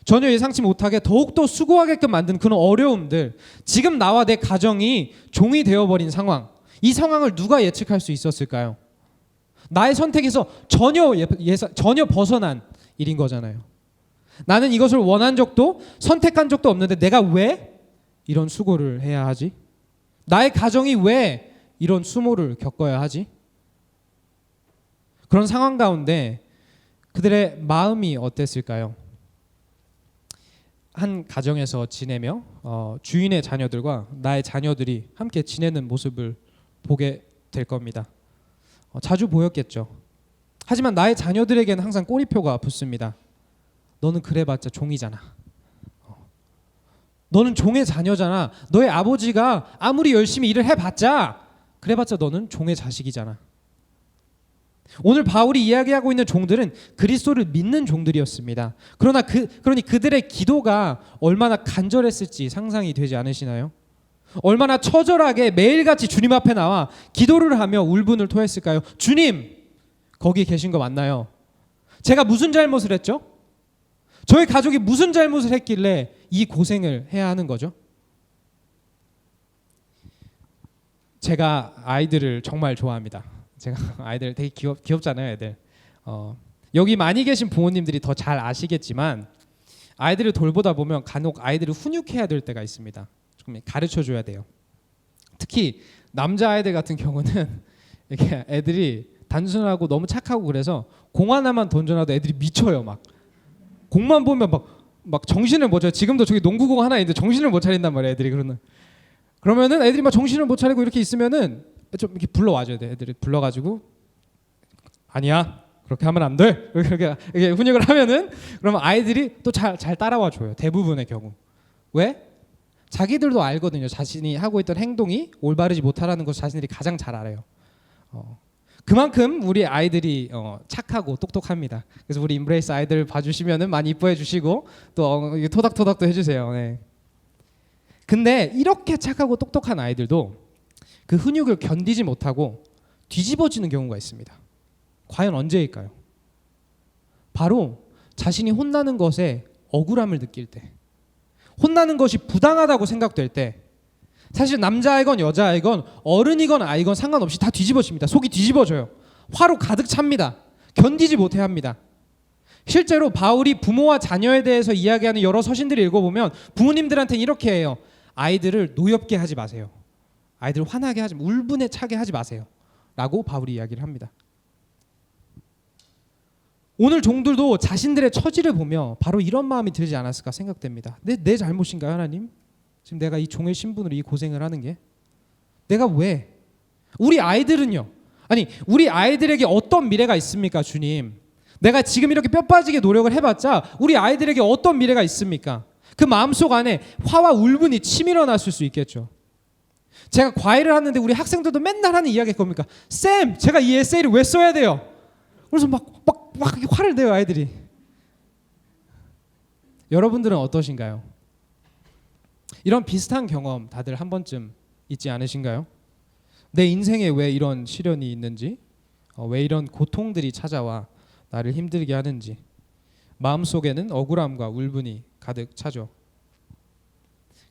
전혀 예상치 못하게 더욱더 수고하게끔 만든 그런 어려움들, 지금 나와 내 가정이 종이 되어버린 상황, 이 상황을 누가 예측할 수 있었을까요? 나의 선택에서 전혀 벗어난 일인 거잖아요. 나는 이것을 원한 적도 선택한 적도 없는데 내가 왜 이런 수고를 해야 하지? 나의 가정이 왜 이런 수모를 겪어야 하지? 그런 상황 가운데 그들의 마음이 어땠을까요? 한 가정에서 지내며 주인의 자녀들과 나의 자녀들이 함께 지내는 모습을 보게 될 겁니다. 자주 보였겠죠. 하지만 나의 자녀들에게는 항상 꼬리표가 붙습니다. 너는 그래봤자 종이잖아. 너는 종의 자녀잖아. 너의 아버지가 아무리 열심히 일을 해봤자 그래봤자 너는 종의 자식이잖아. 오늘 바울이 이야기하고 있는 종들은 그리스도를 믿는 종들이었습니다. 그러니 그들의 기도가 얼마나 간절했을지 상상이 되지 않으시나요? 얼마나 처절하게 매일같이 주님 앞에 나와 기도를 하며 울분을 토했을까요? 주님, 거기 계신 거 맞나요? 제가 무슨 잘못을 했죠? 저희 가족이 무슨 잘못을 했길래 이 고생을 해야 하는 거죠? 제가 아이들을 정말 좋아합니다. 제가 아이들 되게 귀엽잖아요, 애들. 여기 많이 계신 부모님들이 더 잘 아시겠지만 아이들을 돌보다 보면 간혹 아이들을 훈육해야 될 때가 있습니다. 좀 가르쳐줘야 돼요. 특히 남자 아이들 같은 경우는 이렇게 애들이 단순하고 너무 착하고 그래서 공 하나만 던져놔도 애들이 미쳐요. 막 공만 보면 막 정신을 못 차려. 지금도 저기 농구공 하나 있는데 정신을 못 차린단 말이에요, 애들이. 그러면은 애들이 막 정신을 못 차리고 이렇게 있으면은 좀 이렇게 불러와줘야 돼. 애들이 불러가지고 아니야, 그렇게 하면 안 돼. 이렇게 훈육을 하면은 그러면 아이들이 또 잘 따라와 줘요. 대부분의 경우. 왜? 자기들도 알거든요. 자신이 하고 있던 행동이 올바르지 못하라는 것을 자신들이 가장 잘 알아요. 그만큼 우리 아이들이 착하고 똑똑합니다. 그래서 우리 인브레이스 아이들 봐주시면은 많이 이뻐해 주시고 또 토닥토닥도 해주세요. 네. 근데 이렇게 착하고 똑똑한 아이들도 그 훈육을 견디지 못하고 뒤집어지는 경우가 있습니다. 과연 언제일까요? 바로 자신이 혼나는 것에 억울함을 느낄 때, 혼나는 것이 부당하다고 생각될 때, 사실 남자이건 여자이건 어른이건 아이건 상관없이 다 뒤집어집니다. 속이 뒤집어져요. 화로 가득 찹니다. 견디지 못해 합니다. 실제로 바울이 부모와 자녀에 대해서 이야기하는 여러 서신들을 읽어보면 부모님들한테는 이렇게 해요. 아이들을 노엽게 하지 마세요. 아이들을 화나게 하지, 울분에 차게 하지 마세요. 라고 바울이 이야기를 합니다. 오늘 종들도 자신들의 처지를 보며 바로 이런 마음이 들지 않았을까 생각됩니다. 내 잘못인가요, 하나님? 지금 내가 이 종의 신분으로 이 고생을 하는 게 내가 왜? 우리 아이들은요. 아니 우리 아이들에게 어떤 미래가 있습니까, 주님? 내가 지금 이렇게 뼈 빠지게 노력을 해봤자 우리 아이들에게 어떤 미래가 있습니까? 그 마음속 안에 화와 울분이 치밀어 났을 수 있겠죠. 제가 과외를 하는데 우리 학생들도 맨날 하는 이야기가 뭡니까? 쌤, 제가 이 에세이를 왜 써야 돼요? 그래서 막 화를 내요, 아이들이. 여러분들은 어떠신가요? 이런 비슷한 경험 다들 한 번쯤 있지 않으신가요? 내 인생에 왜 이런 시련이 있는지, 왜 이런 고통들이 찾아와 나를 힘들게 하는지, 마음속에는 억울함과 울분이 가득 차죠.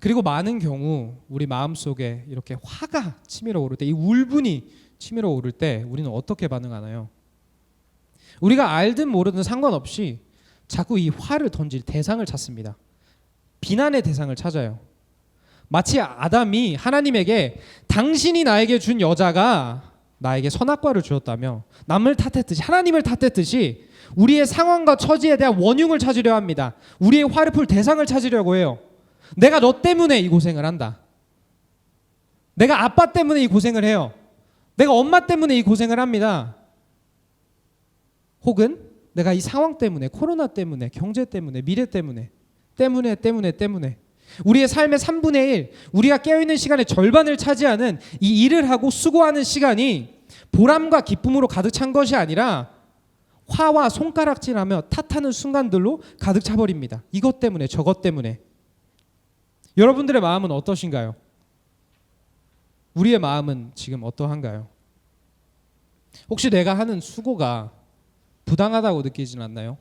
그리고 많은 경우 우리 마음속에 이렇게 화가 치밀어 오를 때, 이 울분이 치밀어 오를 때 우리는 어떻게 반응하나요? 우리가 알든 모르든 상관없이 자꾸 이 화를 던질 대상을 찾습니다. 비난의 대상을 찾아요. 마치 아담이 하나님에게 당신이 나에게 준 여자가 나에게 선악과를 주었다며 남을 탓했듯이, 하나님을 탓했듯이 우리의 상황과 처지에 대한 원흉을 찾으려 합니다. 우리의 화를 풀 대상을 찾으려고 해요. 내가 너 때문에 이 고생을 한다. 내가 아빠 때문에 이 고생을 해요. 내가 엄마 때문에 이 고생을 합니다. 혹은 내가 이 상황 때문에, 코로나 때문에, 경제 때문에, 미래 때문에 우리의 삶의 3분의 1, 우리가 깨어있는 시간의 절반을 차지하는 이 일을 하고 수고하는 시간이 보람과 기쁨으로 가득 찬 것이 아니라 화와 손가락질하며 탓하는 순간들로 가득 차버립니다. 이것 때문에, 저것 때문에. 여러분들의 마음은 어떠신가요? 우리의 마음은 지금 어떠한가요? 혹시 내가 하는 수고가 부당하다고 느끼진 않나요?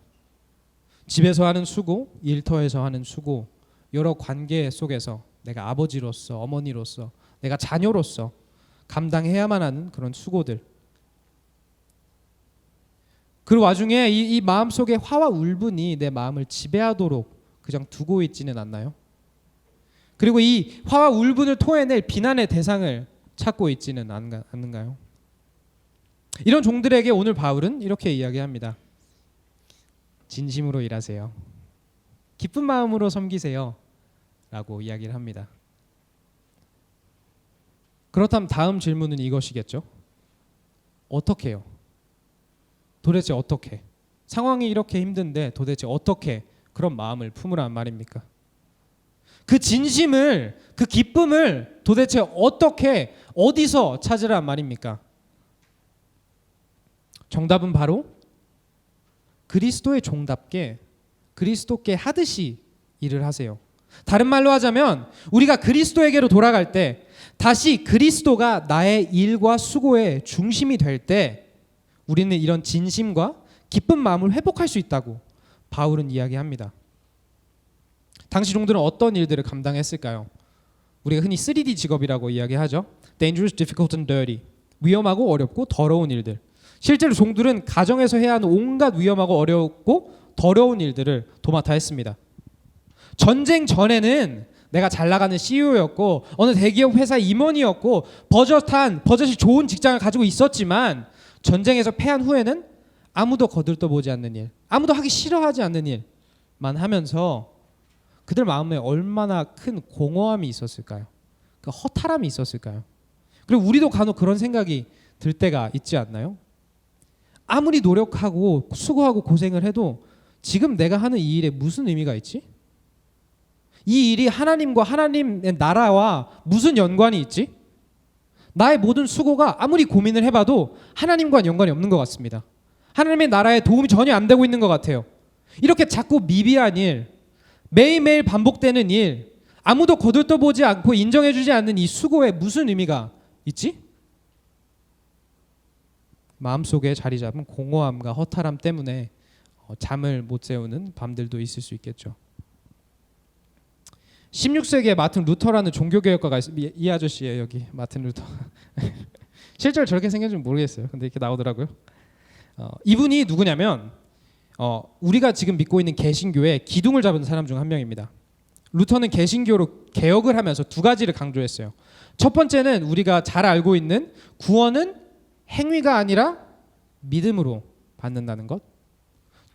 집에서 하는 수고, 일터에서 하는 수고, 여러 관계 속에서 내가 아버지로서, 어머니로서, 내가 자녀로서 감당해야만 하는 그런 수고들. 그 와중에 이 마음속에 화와 울분이 내 마음을 지배하도록 그냥 두고 있지는 않나요? 그리고 이 화와 울분을 토해낼 비난의 대상을 찾고 있지는 않는가요? 이런 종들에게 오늘 바울은 이렇게 이야기합니다. 진심으로 일하세요. 기쁜 마음으로 섬기세요. 라고 이야기를 합니다. 그렇다면 다음 질문은 이것이겠죠. 어떻게 해요? 도대체 어떻게? 상황이 이렇게 힘든데 도대체 어떻게 그런 마음을 품으란 말입니까? 그 진심을, 그 기쁨을 도대체 어떻게, 어디서 찾으란 말입니까? 정답은 바로 그리스도의 종답게, 그리스도께 하듯이 일을 하세요. 다른 말로 하자면 우리가 그리스도에게로 돌아갈 때, 다시 그리스도가 나의 일과 수고의 중심이 될 때 우리는 이런 진심과 기쁜 마음을 회복할 수 있다고 바울은 이야기합니다. 당시 종들은 어떤 일들을 감당했을까요? 우리가 흔히 3D 직업이라고 이야기하죠. Dangerous, difficult and dirty. 위험하고 어렵고 더러운 일들. 실제로 종들은 가정에서 해야 하는 온갖 위험하고 어렵고 더러운 일들을 도맡아 했습니다. 전쟁 전에는 내가 잘 나가는 CEO였고 어느 대기업 회사 임원이었고 버젓이 좋은 직장을 가지고 있었지만 전쟁에서 패한 후에는 아무도 거들떠보지 않는 일, 아무도 하기 싫어하지 않는 일만 하면서 그들 마음에 얼마나 큰 공허함이 있었을까요? 그 허탈함이 있었을까요? 그리고 우리도 간혹 그런 생각이 들 때가 있지 않나요? 아무리 노력하고 수고하고 고생을 해도 지금 내가 하는 이 일에 무슨 의미가 있지? 이 일이 하나님과 하나님의 나라와 무슨 연관이 있지? 나의 모든 수고가 아무리 고민을 해봐도 하나님과는 연관이 없는 것 같습니다. 하나님의 나라에 도움이 전혀 안 되고 있는 것 같아요. 이렇게 자꾸 미비한 일, 매일매일 반복되는 일, 아무도 거들떠보지 않고 인정해주지 않는 이 수고에 무슨 의미가 있지? 마음속에 자리 잡은 공허함과 허탈함 때문에 잠을 못 재우는 밤들도 있을 수 있겠죠. 16세기에 마틴 루터라는 종교개혁가가 있습니다. 이 아저씨예요, 여기 마틴 루터. 실제로 저렇게 생겼는지 모르겠어요. 근데 이렇게 나오더라고요. 이분이 누구냐면 우리가 지금 믿고 있는 개신교의 기둥을 잡은 사람 중 한 명입니다. 루터는 개신교로 개혁을 하면서 두 가지를 강조했어요. 첫 번째는 우리가 잘 알고 있는 구원은 행위가 아니라 믿음으로 받는다는 것.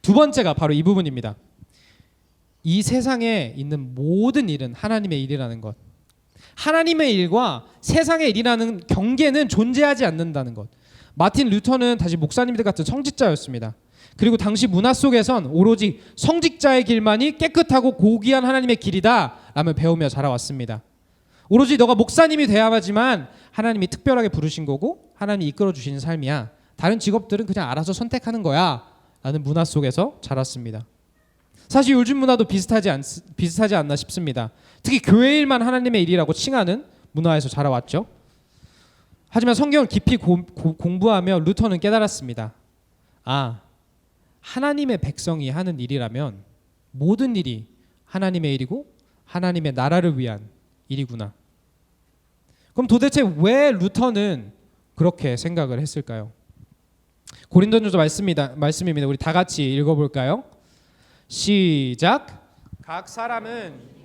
두 번째가 바로 이 부분입니다. 이 세상에 있는 모든 일은 하나님의 일이라는 것. 하나님의 일과 세상의 일이라는 경계는 존재하지 않는다는 것. 마틴 루터는 다시 목사님들 같은 성직자였습니다. 그리고 당시 문화 속에선 오로지 성직자의 길만이 깨끗하고 고귀한 하나님의 길이다 라며 배우며 자라왔습니다. 오로지 너가 목사님이 돼야 하지만 하나님이 특별하게 부르신 거고 하나님이 이끌어 주시는 삶이야. 다른 직업들은 그냥 알아서 선택하는 거야 라는 문화 속에서 자랐습니다. 사실 요즘 문화도 비슷하지 않나 싶습니다. 특히 교회 일만 하나님의 일이라고 칭하는 문화에서 자라왔죠. 하지만 성경을 깊이 공부하며 루터는 깨달았습니다. 하나님의 백성이 하는 일이라면 모든 일이 하나님의 일이고 하나님의 나라를 위한 일이구나. 그럼 도대체 왜 루터는 그렇게 생각을 했을까요? 고린도전서 말씀입니다. 우리 다 같이 읽어볼까요? 시작. 각 사람은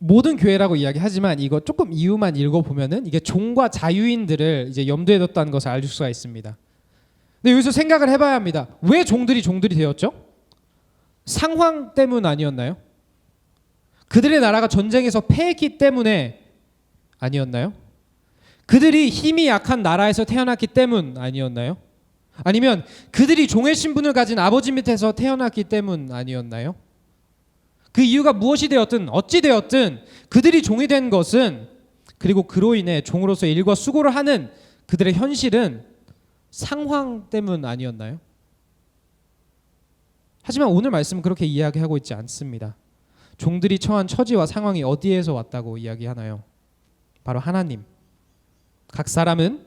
모든 교회라고 이야기하지만 이거 조금 이유만 읽어보면은 이게 종과 자유인들을 이제 염두에 뒀다는 것을 알 수가 있습니다. 근데 여기서 생각을 해봐야 합니다. 왜 종들이 되었죠? 상황 때문 아니었나요? 그들의 나라가 전쟁에서 패했기 때문에 아니었나요? 그들이 힘이 약한 나라에서 태어났기 때문 아니었나요? 아니면 그들이 종의 신분을 가진 아버지 밑에서 태어났기 때문 아니었나요? 그 이유가 무엇이 되었든 어찌 되었든 그들이 종이 된 것은, 그리고 그로 인해 종으로서 일과 수고를 하는 그들의 현실은 상황 때문 아니었나요? 하지만 오늘 말씀은 그렇게 이야기하고 있지 않습니다. 종들이 처한 처지와 상황이 어디에서 왔다고 이야기하나요? 바로 하나님. 각 사람은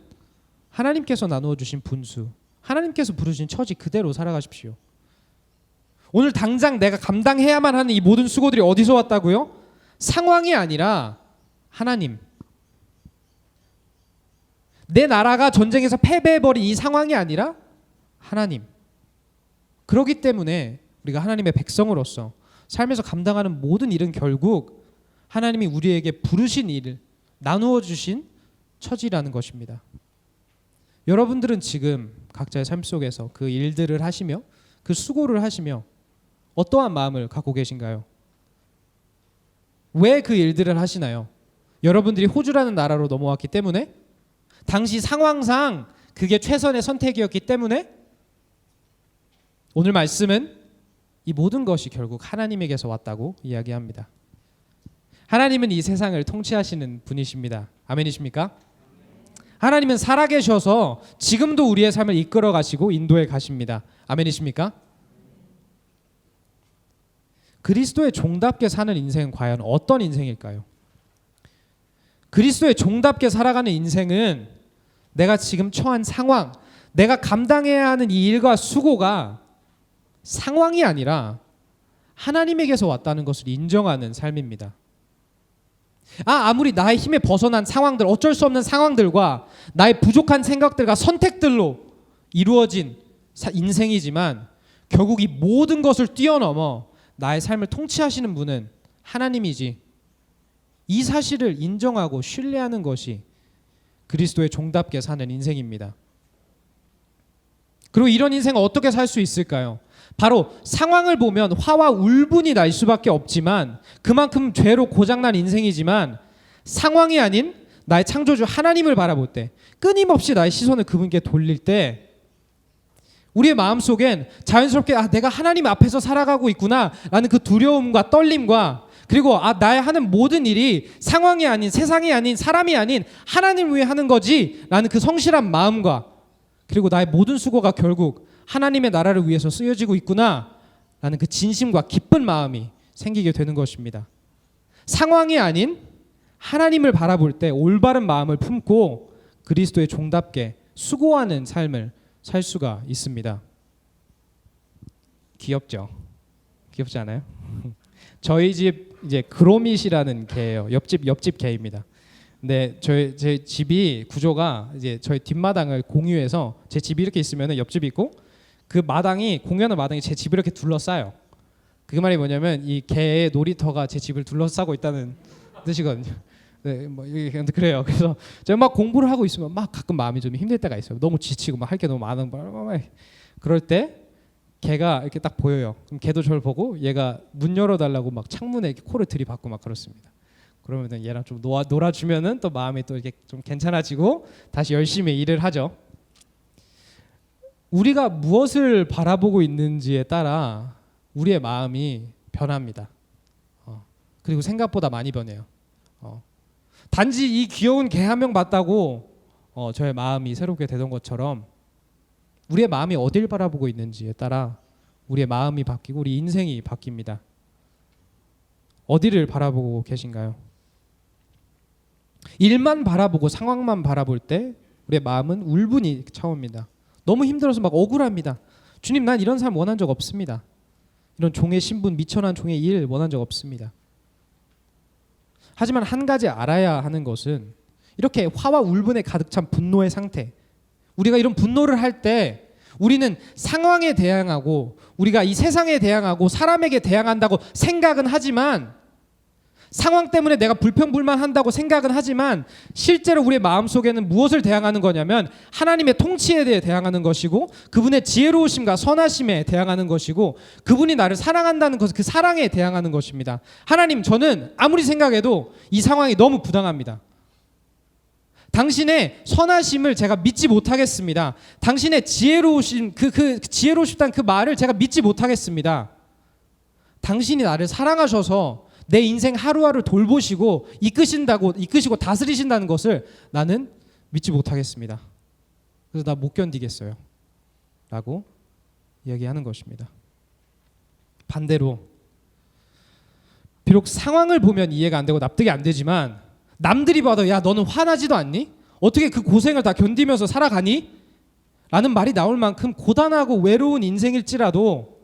하나님께서 나누어 주신 분수, 하나님께서 부르신 처지 그대로 살아가십시오. 오늘 당장 내가 감당해야만 하는 이 모든 수고들이 어디서 왔다고요? 상황이 아니라 하나님. 내 나라가 전쟁에서 패배해버린 이 상황이 아니라 하나님. 그렇기 때문에 우리가 하나님의 백성으로서 삶에서 감당하는 모든 일은 결국 하나님이 우리에게 부르신 일을 나누어 주신 처지라는 것입니다. 여러분들은 지금 각자의 삶 속에서 그 일들을 하시며 그 수고를 하시며 어떠한 마음을 갖고 계신가요? 왜 그 일들을 하시나요? 여러분들이 호주라는 나라로 넘어왔기 때문에? 당시 상황상 그게 최선의 선택이었기 때문에? 오늘 말씀은 이 모든 것이 결국 하나님에게서 왔다고 이야기합니다. 하나님은 이 세상을 통치하시는 분이십니다. 아멘이십니까? 하나님은 살아계셔서 지금도 우리의 삶을 이끌어 가시고 인도해 가십니다. 아멘이십니까? 그리스도의 종답게 사는 인생은 과연 어떤 인생일까요? 그리스도의 종답게 살아가는 인생은 내가 지금 처한 상황, 내가 감당해야 하는 이 일과 수고가 상황이 아니라 하나님에게서 왔다는 것을 인정하는 삶입니다. 아무리 나의 힘에 벗어난 상황들, 어쩔 수 없는 상황들과 나의 부족한 생각들과 선택들로 이루어진 인생이지만 결국 이 모든 것을 뛰어넘어 나의 삶을 통치하시는 분은 하나님이지, 이 사실을 인정하고 신뢰하는 것이 그리스도의 종답게 사는 인생입니다. 그리고 이런 인생을 어떻게 살 수 있을까요? 바로 상황을 보면 화와 울분이 날 수밖에 없지만 그만큼 죄로 고장난 인생이지만 상황이 아닌 나의 창조주 하나님을 바라볼 때, 끊임없이 나의 시선을 그분께 돌릴 때 우리의 마음속엔 자연스럽게 내가 하나님 앞에서 살아가고 있구나 라는 그 두려움과 떨림과, 그리고 나의 하는 모든 일이 상황이 아닌, 세상이 아닌, 사람이 아닌 하나님을 위해 하는 거지 라는 그 성실한 마음과, 그리고 나의 모든 수고가 결국 하나님의 나라를 위해서 쓰여지고 있구나 라는 그 진심과 기쁜 마음이 생기게 되는 것입니다. 상황이 아닌 하나님을 바라볼 때 올바른 마음을 품고 그리스도의 종답게 수고하는 삶을 살 수가 있습니다. 귀엽죠? 귀엽지 않아요? 저희 집 이제 그로밋이라는 개예요. 옆집 개입니다. 근데 제 집이 구조가 이제 저희 뒷마당을 공유해서 제 집이 이렇게 있으면 옆집이 있고 그 마당이, 공유하는 마당이 제 집을 이렇게 둘러싸요. 그 말이 뭐냐면 이 개의 놀이터가 제 집을 둘러싸고 있다는 뜻이거든요. 네, 뭐 그래요. 그래서 제가 막 공부를 하고 있으면 막 가끔 마음이 좀 힘들 때가 있어요. 너무 지치고 막 할 게 너무 많은 거야. 그럴 때 개가 이렇게 딱 보여요. 그럼 개도 저를 보고 얘가 문 열어달라고 막 창문에 이렇게 코를 들이받고 막 그렇습니다. 그러면 얘랑 좀 놀아주면은 또 마음이 또 이렇게 좀 괜찮아지고 다시 열심히 일을 하죠. 우리가 무엇을 바라보고 있는지에 따라 우리의 마음이 변합니다. 그리고 생각보다 많이 변해요. 단지 이 귀여운 개 한 명 봤다고 저의 마음이 새롭게 되던 것처럼 우리의 마음이 어딜 바라보고 있는지에 따라 우리의 마음이 바뀌고 우리 인생이 바뀝니다. 어디를 바라보고 계신가요? 일만 바라보고 상황만 바라볼 때 우리의 마음은 울분이 차옵니다. 너무 힘들어서 막 억울합니다. 주님, 난 이런 삶 원한 적 없습니다. 이런 종의 신분, 미천한 종의 일 원한 적 없습니다. 하지만 한 가지 알아야 하는 것은 이렇게 화와 울분에 가득 찬 분노의 상태, 우리가 이런 분노를 할 때 우리는 상황에 대항하고 우리가 이 세상에 대항하고 사람에게 대항한다고 생각은 하지만, 상황 때문에 내가 불평불만한다고 생각은 하지만 실제로 우리의 마음속에는 무엇을 대항하는 거냐면 하나님의 통치에 대해 대항하는 것이고, 그분의 지혜로우심과 선하심에 대항하는 것이고, 그분이 나를 사랑한다는 것, 그 사랑에 대항하는 것입니다. 하나님, 저는 아무리 생각해도 이 상황이 너무 부당합니다. 당신의 선하심을 제가 믿지 못하겠습니다. 당신의 지혜로우심, 지혜로우시다는 그 말을 제가 믿지 못하겠습니다. 당신이 나를 사랑하셔서 내 인생 하루하루 돌보시고 이끄시고 다스리신다는 것을 나는 믿지 못하겠습니다. 그래서 나 못 견디겠어요 라고 이야기하는 것입니다. 반대로 비록 상황을 보면 이해가 안 되고 납득이 안 되지만, 남들이 봐도 야, 너는 화나지도 않니? 어떻게 그 고생을 다 견디면서 살아가니? 라는 말이 나올 만큼 고단하고 외로운 인생일지라도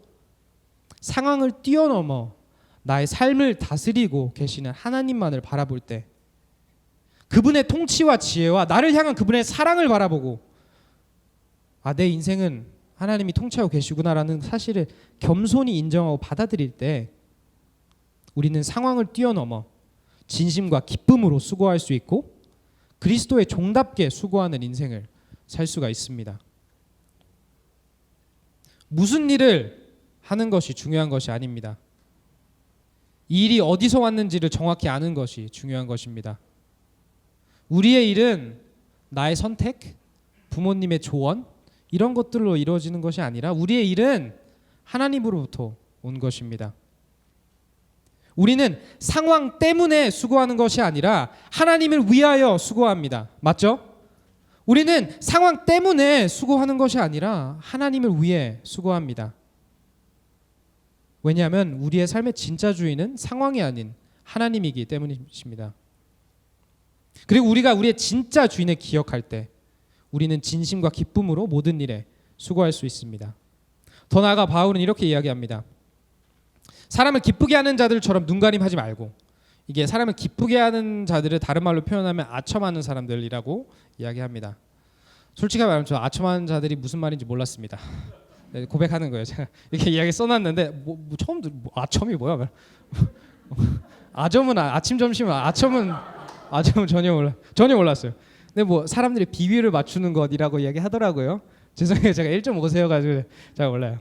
상황을 뛰어넘어 나의 삶을 다스리고 계시는 하나님만을 바라볼 때, 그분의 통치와 지혜와 나를 향한 그분의 사랑을 바라보고, 아, 내 인생은 하나님이 통치하고 계시구나라는 사실을 겸손히 인정하고 받아들일 때 우리는 상황을 뛰어넘어 진심과 기쁨으로 수고할 수 있고 그리스도의 종답게 수고하는 인생을 살 수가 있습니다. 무슨 일을 하는 것이 중요한 것이 아닙니다. 이 일이 어디서 왔는지를 정확히 아는 것이 중요한 것입니다. 우리의 일은 나의 선택, 부모님의 조언, 이런 것들로 이루어지는 것이 아니라 우리의 일은 하나님으로부터 온 것입니다. 우리는 상황 때문에 수고하는 것이 아니라 하나님을 위하여 수고합니다. 맞죠? 우리는 상황 때문에 수고하는 것이 아니라 하나님을 위해 수고합니다. 왜냐하면 우리의 삶의 진짜 주인은 상황이 아닌 하나님이기 때문이십니다. 그리고 우리가 우리의 진짜 주인을 기억할 때 우리는 진심과 기쁨으로 모든 일에 수고할 수 있습니다. 더 나아가 바울은 이렇게 이야기합니다. 사람을 기쁘게 하는 자들처럼 눈가림하지 말고, 이게 사람을 기쁘게 하는 자들을 다른 말로 표현하면 아첨하는 사람들이라고 이야기합니다. 솔직히 말하면 저 아첨하는 자들이 무슨 말인지 몰랐습니다. 네, 고백하는 거예요. 제가 이렇게 이야기 써놨는데 처음 아첨이 뭐야? 아점은 아침 점심은 아첨은 전혀 몰랐어요. 근데 뭐 사람들이 비위를 맞추는 것이라고 이야기하더라고요. 죄송해요, 제가 1.5세여 가지고 잘 몰라요.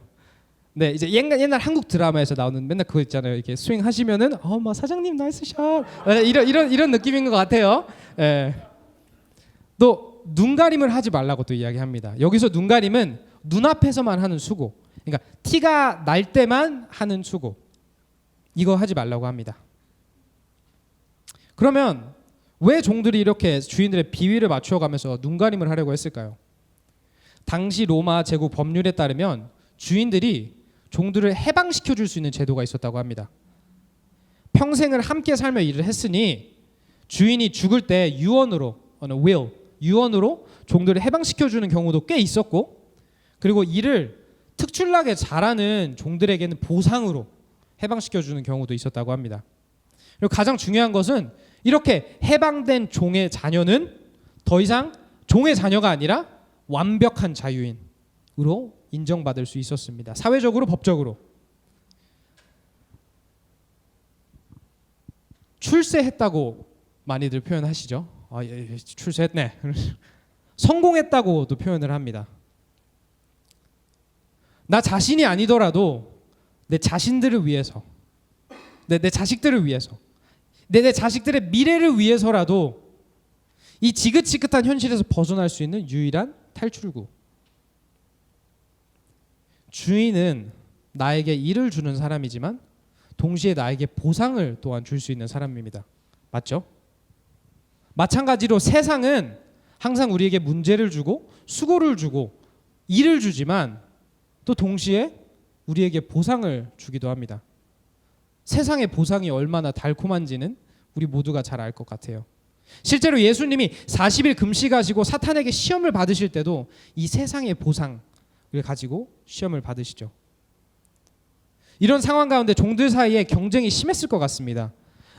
네, 이제 옛날 한국 드라마에서 나오는 맨날 그거 있잖아요. 이렇게 스윙 하시면은 막 사장님 나이스 샷 이런 느낌인 것 같아요. 예. 또 눈가림을 하지 말라고 또 이야기합니다. 여기서 눈가림은 눈앞에서만 하는 수고, 그러니까 티가 날 때만 하는 수고, 이거 하지 말라고 합니다. 그러면 왜 종들이 이렇게 주인들의 비위를 맞춰가면서 눈가림을 하려고 했을까요? 당시 로마 제국 법률에 따르면 주인들이 종들을 해방시켜 줄 수 있는 제도가 있었다고 합니다. 평생을 함께 살며 일을 했으니 주인이 죽을 때 유언으로 종들을 해방시켜 주는 경우도 꽤 있었고, 그리고 일을 특출나게 잘하는 종들에게는 보상으로 해방시켜 주는 경우도 있었다고 합니다. 그리고 가장 중요한 것은 이렇게 해방된 종의 자녀는 더 이상 종의 자녀가 아니라 완벽한 자유인으로 인정받을 수 있었습니다. 사회적으로, 법적으로. 출세했다고 많이들 표현하시죠. 예, 출세했네. 성공했다고도 표현을 합니다. 나 자신이 아니더라도 내 자신들을 위해서, 내 자식들을 위해서, 내 자식들의 미래를 위해서라도 이 지긋지긋한 현실에서 벗어날 수 있는 유일한 탈출구. 주인은 나에게 일을 주는 사람이지만 동시에 나에게 보상을 또한 줄 수 있는 사람입니다. 맞죠? 마찬가지로 세상은 항상 우리에게 문제를 주고 수고를 주고 일을 주지만 또 동시에 우리에게 보상을 주기도 합니다. 세상의 보상이 얼마나 달콤한지는 우리 모두가 잘 알 것 같아요. 실제로 예수님이 40일 금식하시고 사탄에게 시험을 받으실 때도 이 세상의 보상을 가지고 시험을 받으시죠. 이런 상황 가운데 종들 사이에 경쟁이 심했을 것 같습니다.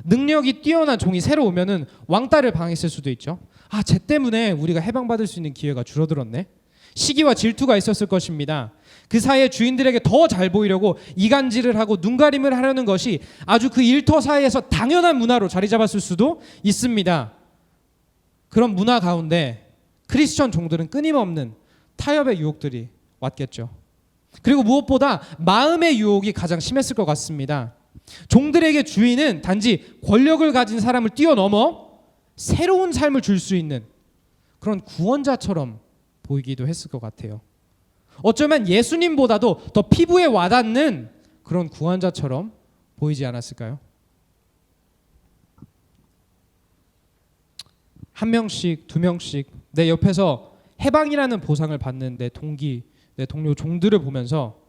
능력이 뛰어난 종이 새로 오면은 왕따를 당했을 수도 있죠. 쟤 때문에 우리가 해방받을 수 있는 기회가 줄어들었네. 시기와 질투가 있었을 것입니다. 그 사이에 주인들에게 더 잘 보이려고 이간질을 하고 눈가림을 하려는 것이 아주 그 일터 사이에서 당연한 문화로 자리 잡았을 수도 있습니다. 그런 문화 가운데 크리스천 종들은 끊임없는 타협의 유혹들이 왔겠죠. 그리고 무엇보다 마음의 유혹이 가장 심했을 것 같습니다. 종들에게 주인은 단지 권력을 가진 사람을 뛰어넘어 새로운 삶을 줄 수 있는 그런 구원자처럼 보이기도 했을 것 같아요. 어쩌면 예수님보다도 더 피부에 와닿는 그런 구원자처럼 보이지 않았을까요? 한 명씩, 두 명씩 내 옆에서 해방이라는 보상을 받는 내 동기, 내 동료 종들을 보면서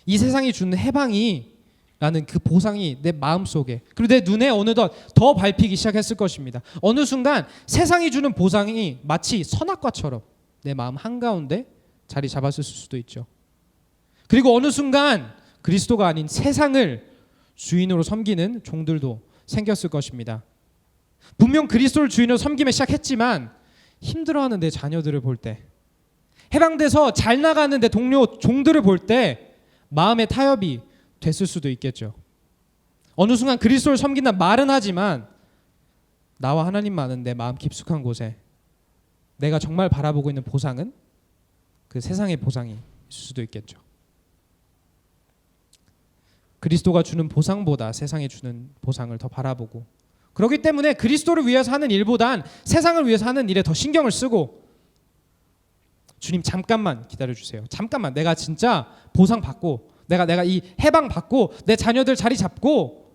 이 세상이 주는 해방이라는 그 보상이 내 마음속에 그리고 내 눈에 어느덧 더 밟히기 시작했을 것입니다. 어느 순간 세상이 주는 보상이 마치 선악과처럼 내 마음 한가운데 자리 잡았을 수도 있죠. 그리고 어느 순간 그리스도가 아닌 세상을 주인으로 섬기는 종들도 생겼을 것입니다. 분명 그리스도를 주인으로 섬기며 시작했지만 힘들어하는 내 자녀들을 볼 때, 해방돼서 잘 나가는 내 동료 종들을 볼 때 마음의 타협이 됐을 수도 있겠죠. 어느 순간 그리스도를 섬긴다 말은 하지만 나와 하나님만은 내 마음 깊숙한 곳에 내가 정말 바라보고 있는 보상은 그 세상의 보상이 있을 수도 있겠죠. 그리스도가 주는 보상보다 세상이 주는 보상을 더 바라보고, 그렇기 때문에 그리스도를 위해서 하는 일보단 세상을 위해서 하는 일에 더 신경을 쓰고, 주님 잠깐만 기다려주세요. 잠깐만, 내가 진짜 보상 받고 내가 이 해방 받고 내 자녀들 자리 잡고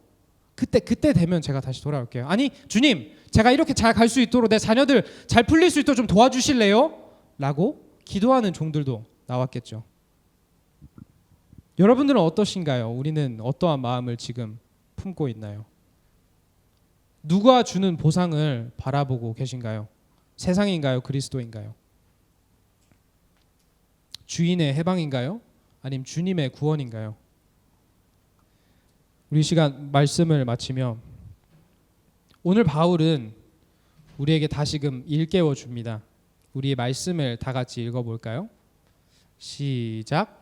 그때 되면 제가 다시 돌아올게요. 아니 주님, 제가 이렇게 잘 갈 수 있도록 내 자녀들 잘 풀릴 수 있도록 좀 도와주실래요? 라고 기도하는 종들도 나왔겠죠. 여러분들은 어떠신가요? 우리는 어떠한 마음을 지금 품고 있나요? 누가 주는 보상을 바라보고 계신가요? 세상인가요? 그리스도인가요? 주인의 해방인가요? 아니면 주님의 구원인가요? 우리 시간 말씀을 마치며 오늘 바울은 우리에게 다시금 일깨워 줍니다. 우리의 말씀을 다 같이 읽어볼까요? 시작.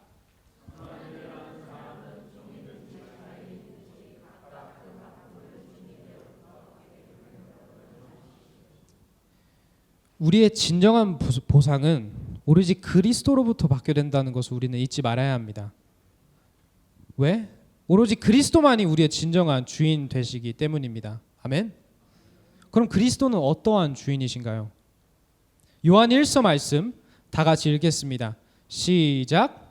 우리의 진정한 보상은 오로지 그리스도로부터 받게 된다는 것을 우리는 잊지 말아야 합니다. 왜? 오로지 그리스도만이 우리의 진정한 주인 되시기 때문입니다. 아멘. 그럼 그리스도는 어떠한 주인이신가요? 요한 1서 말씀 다 같이 읽겠습니다. 시작.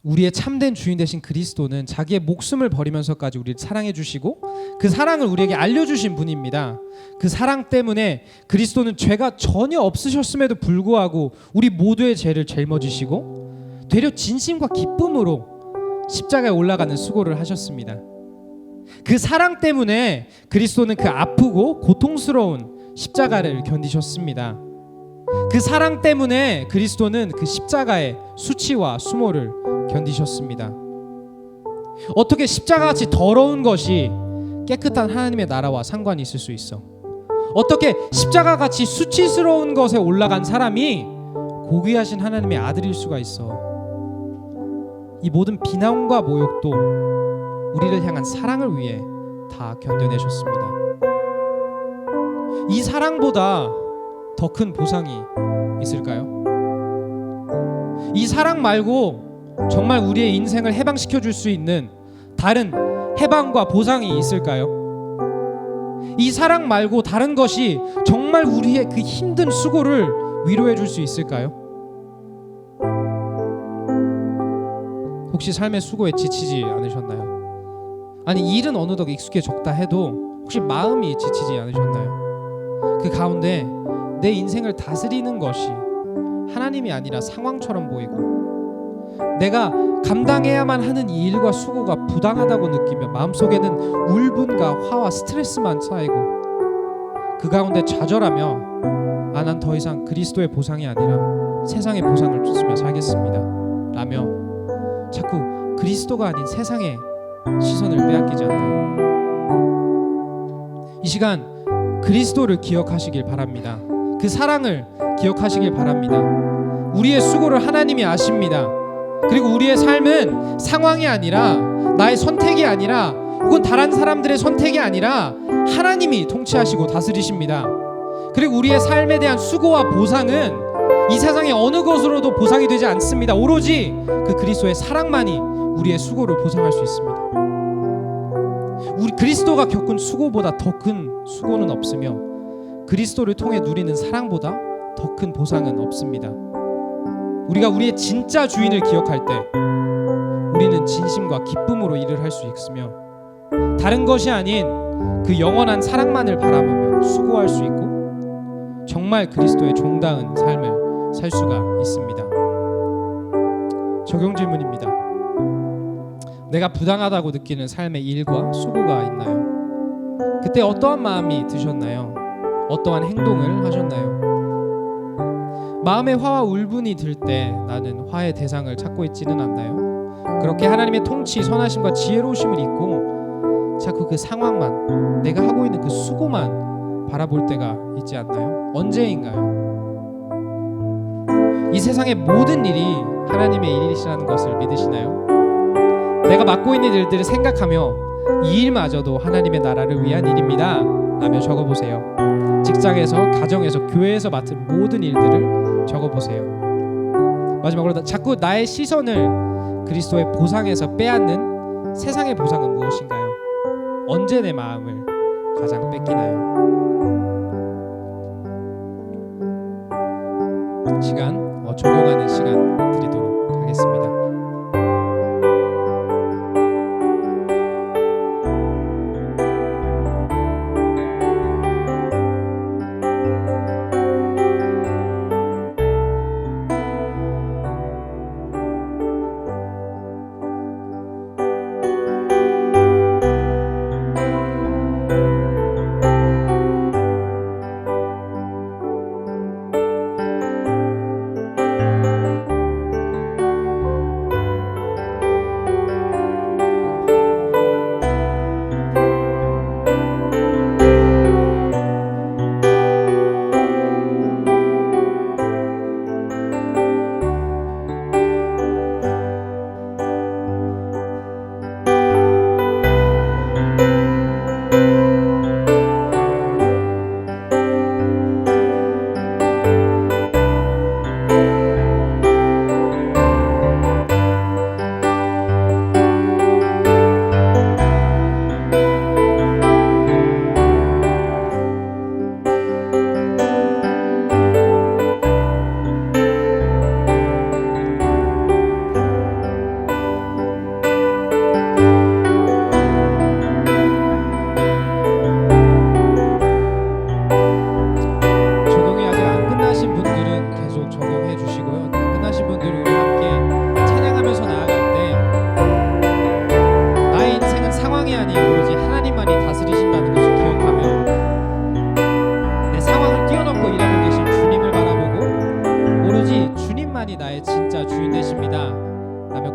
우리의 참된 주인 되신 그리스도는 자기의 목숨을 버리면서까지 우리를 사랑해 주시고 그 사랑을 우리에게 알려주신 분입니다. 그 사랑 때문에 그리스도는 죄가 전혀 없으셨음에도 불구하고 우리 모두의 죄를 짊어지시고 되려 진심과 기쁨으로 십자가에 올라가는 수고를 하셨습니다. 그 사랑 때문에 그리스도는 그 아프고 고통스러운 십자가를 견디셨습니다. 그 사랑 때문에 그리스도는 그 십자가의 수치와 수모를 견디셨습니다. 어떻게 십자가같이 더러운 것이 깨끗한 하나님의 나라와 상관이 있을 수 있어? 어떻게 십자가같이 수치스러운 것에 올라간 사람이 고귀하신 하나님의 아들일 수가 있어? 이 모든 비난과 모욕도 우리를 향한 사랑을 위해 다 견뎌내셨습니다. 이 사랑보다 더 큰 보상이 있을까요? 이 사랑 말고 정말 우리의 인생을 해방시켜 줄 수 있는 다른 해방과 보상이 있을까요? 이 사랑 말고 다른 것이 정말 우리의 그 힘든 수고를 위로해 줄 수 있을까요? 혹시 삶의 수고에 지치지 않으셨나요? 아니 일은 어느덧 익숙해졌다 해도 혹시 마음이 지치지 않으셨나요? 그 가운데 내 인생을 다스리는 것이 하나님이 아니라 상황처럼 보이고 내가 감당해야만 하는 이 일과 수고가 부당하다고 느끼며 마음속에는 울분과 화와 스트레스만 쌓이고 그 가운데 좌절하며 난 더 이상 그리스도의 보상이 아니라 세상의 보상을 쫓으며 살겠습니다 라며 자꾸 그리스도가 아닌 세상의 시선을 빼앗기지 않나요? 이 시간 그리스도를 기억하시길 바랍니다. 그 사랑을 기억하시길 바랍니다. 우리의 수고를 하나님이 아십니다. 그리고 우리의 삶은 상황이 아니라 나의 선택이 아니라 혹은 다른 사람들의 선택이 아니라 하나님이 통치하시고 다스리십니다. 그리고 우리의 삶에 대한 수고와 보상은 이 세상의 어느 것으로도 보상이 되지 않습니다. 오로지 그 그리스도의 사랑만이 우리의 수고를 보상할 수 있습니다. 우리 그리스도가 겪은 수고보다 더 큰 수고는 없으며 그리스도를 통해 누리는 사랑보다 더 큰 보상은 없습니다. 우리가 우리의 진짜 주인을 기억할 때 우리는 진심과 기쁨으로 일을 할 수 있으며 다른 것이 아닌 그 영원한 사랑만을 바라보며 수고할 수 있고 정말 그리스도의 종다운 삶을 살 수가 있습니다. 적용 질문입니다. 내가 부당하다고 느끼는 삶의 일과 수고가 있나요? 그때 어떠한 마음이 드셨나요? 어떠한 행동을 하셨나요? 마음의 화와 울분이 들 때 나는 화의 대상을 찾고 있지는 않나요? 그렇게 하나님의 통치, 선하심과 지혜로우심을 잊고 자꾸 그 상황만, 내가 하고 있는 그 수고만 바라볼 때가 있지 않나요? 언제인가요? 이 세상의 모든 일이 하나님의 일이시라는 것을 믿으시나요? 내가 맡고 있는 일들을 생각하며 이 일마저도 하나님의 나라를 위한 일입니다 라며 적어보세요. 직장에서, 가정에서, 교회에서 맡은 모든 일들을 적어보세요. 마지막으로 자꾸 나의 시선을 그리스도의 보상에서 빼앗는 세상의 보상은 무엇인가요? 언제 내 마음을 가장 뺏기나요? 시간 적용하는 시간 드리도록 하겠습니다.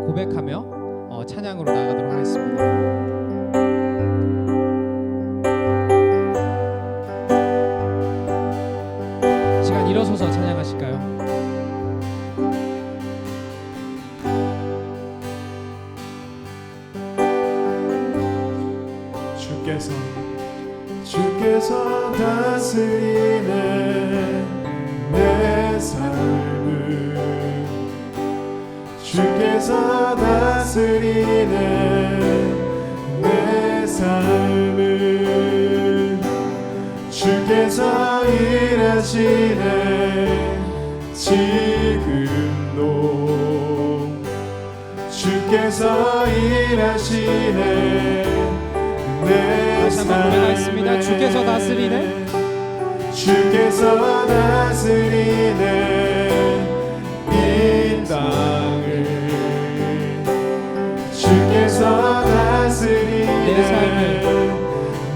고백하며 찬양으로 나아가도록 하겠습니다. 시간 일어서서 찬양하실까요? 주께서 다스리네 내 삶을 주께서 다스리네 내 삶을 주께서 일하시네 지금도 주께서 일하시네 내 다시 한번 고백하겠습니다. 주께서 다스리네 주께서 다스리네 이 땅을 주께서 다스리네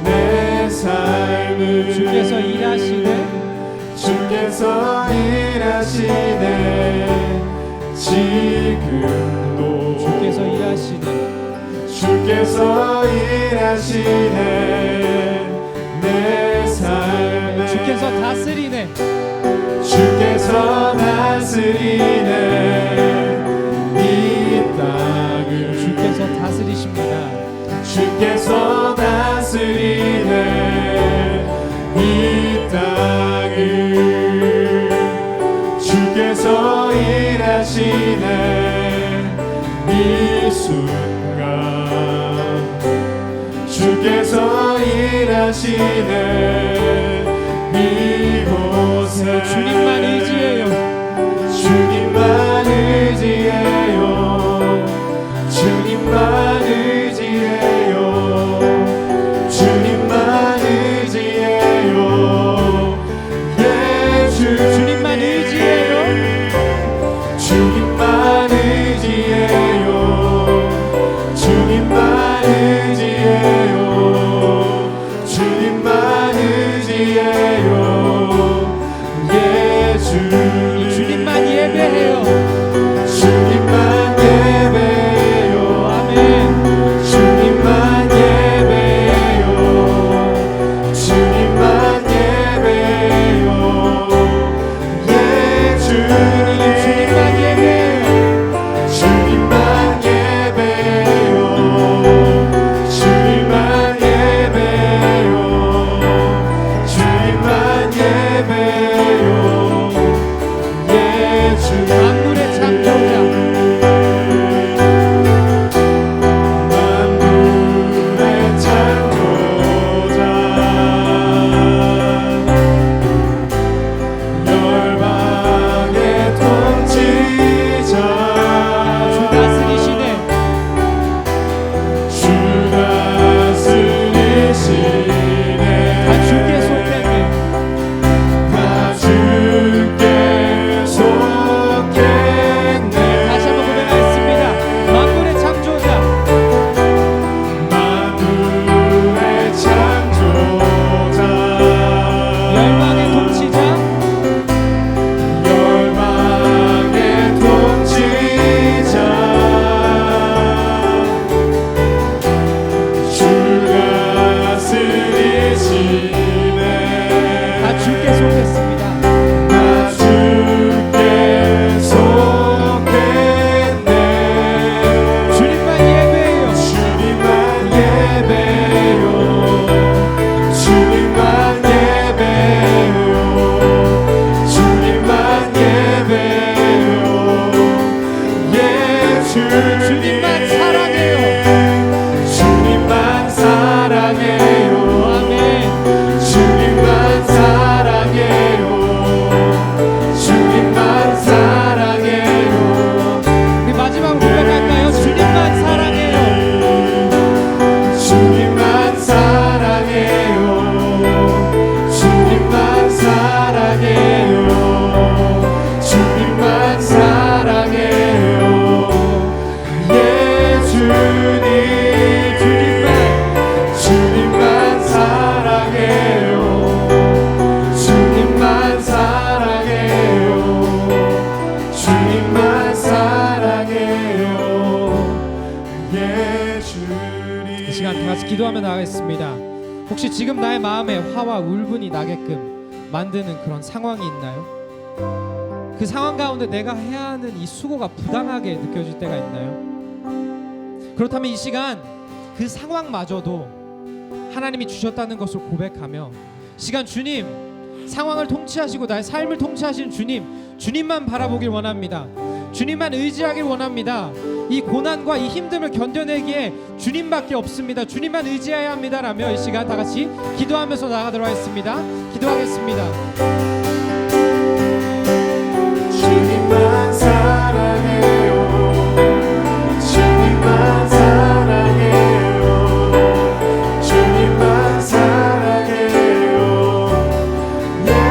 내 삶을 주께서 일하시네 주께서 일하시네 지금도 주께서 일하시네 주께서 일하시네 내 삶을 주께서 다스리네 주께서 다스리네 이 땅을 주께서 다스리십니다 주께서 다스리네 이 땅을 주께서 일하시네 이 순간 주께서 일하시네 이곳에 주님만 의지해요 주님만 의지해요 주님만 의지해요 주님만 의지해요 예 주님만 의지해요 주님만 의지해요 주님만 의지해요 주님만 의지해요 예 주님만 예배해요 주님만 예배해요 아멘 주님만 예배해요 주님만 예배해요 예 주님만 예배해요 주님만 예배해요 주님만 예배해요 주님만 예배해요 예 만물의 창조자 만물의 창조자 열방의 통치자 주 다스리시네 주 다스리시네 다 주께 속했네 다 주께 속했네 다시 한번 고백하겠습니다 만물의 창조자 만물의 창조자 열방의 통치자 열방의 통치자 주 다스리시네 다 주께 속했습니다 다 주께 속했네 주님만 예배해요 주님만 예배해요 주님만 예배해요 주님만 예배해요 예 주님만 사랑해요 주님만 사랑해요 아멘 주님만 사랑해요 주님만 사랑해요 우리 마지막으로 고백할까요 주님만 사랑해요 주님만 사랑해요 주님만 사랑해요 주님만 사랑해요 예 주님만 사랑해요 주님만 사랑해요 주님만 사랑해요 예 주님 이 시간 다 같이 기도하며 나가겠습니다 혹시 지금 나의 마음에 화와 울분이 나게끔 만드는 그런 상황이 있나요? 그 상황 가운데 내가 해야 하는 이 수고가 부당하게 느껴질 때가 있나요? 그렇다면 이 시간 그 상황마저도 하나님이 주셨다는 것을 고백하며 시간 주님 상황을 통치하시고 나의 삶을 통치하시는 주님만 바라보길 원합니다. 주님만 의지하길 원합니다. 이 고난과 이 힘듦을 견뎌내기에 주님밖에 없습니다. 주님만 의지해야 합니다라며 이 시간 다 같이 기도하면서 나가도록 하겠습니다. 기도하겠습니다. 주님만 사랑해요 주님만 사랑해요 주님만 사랑해요 예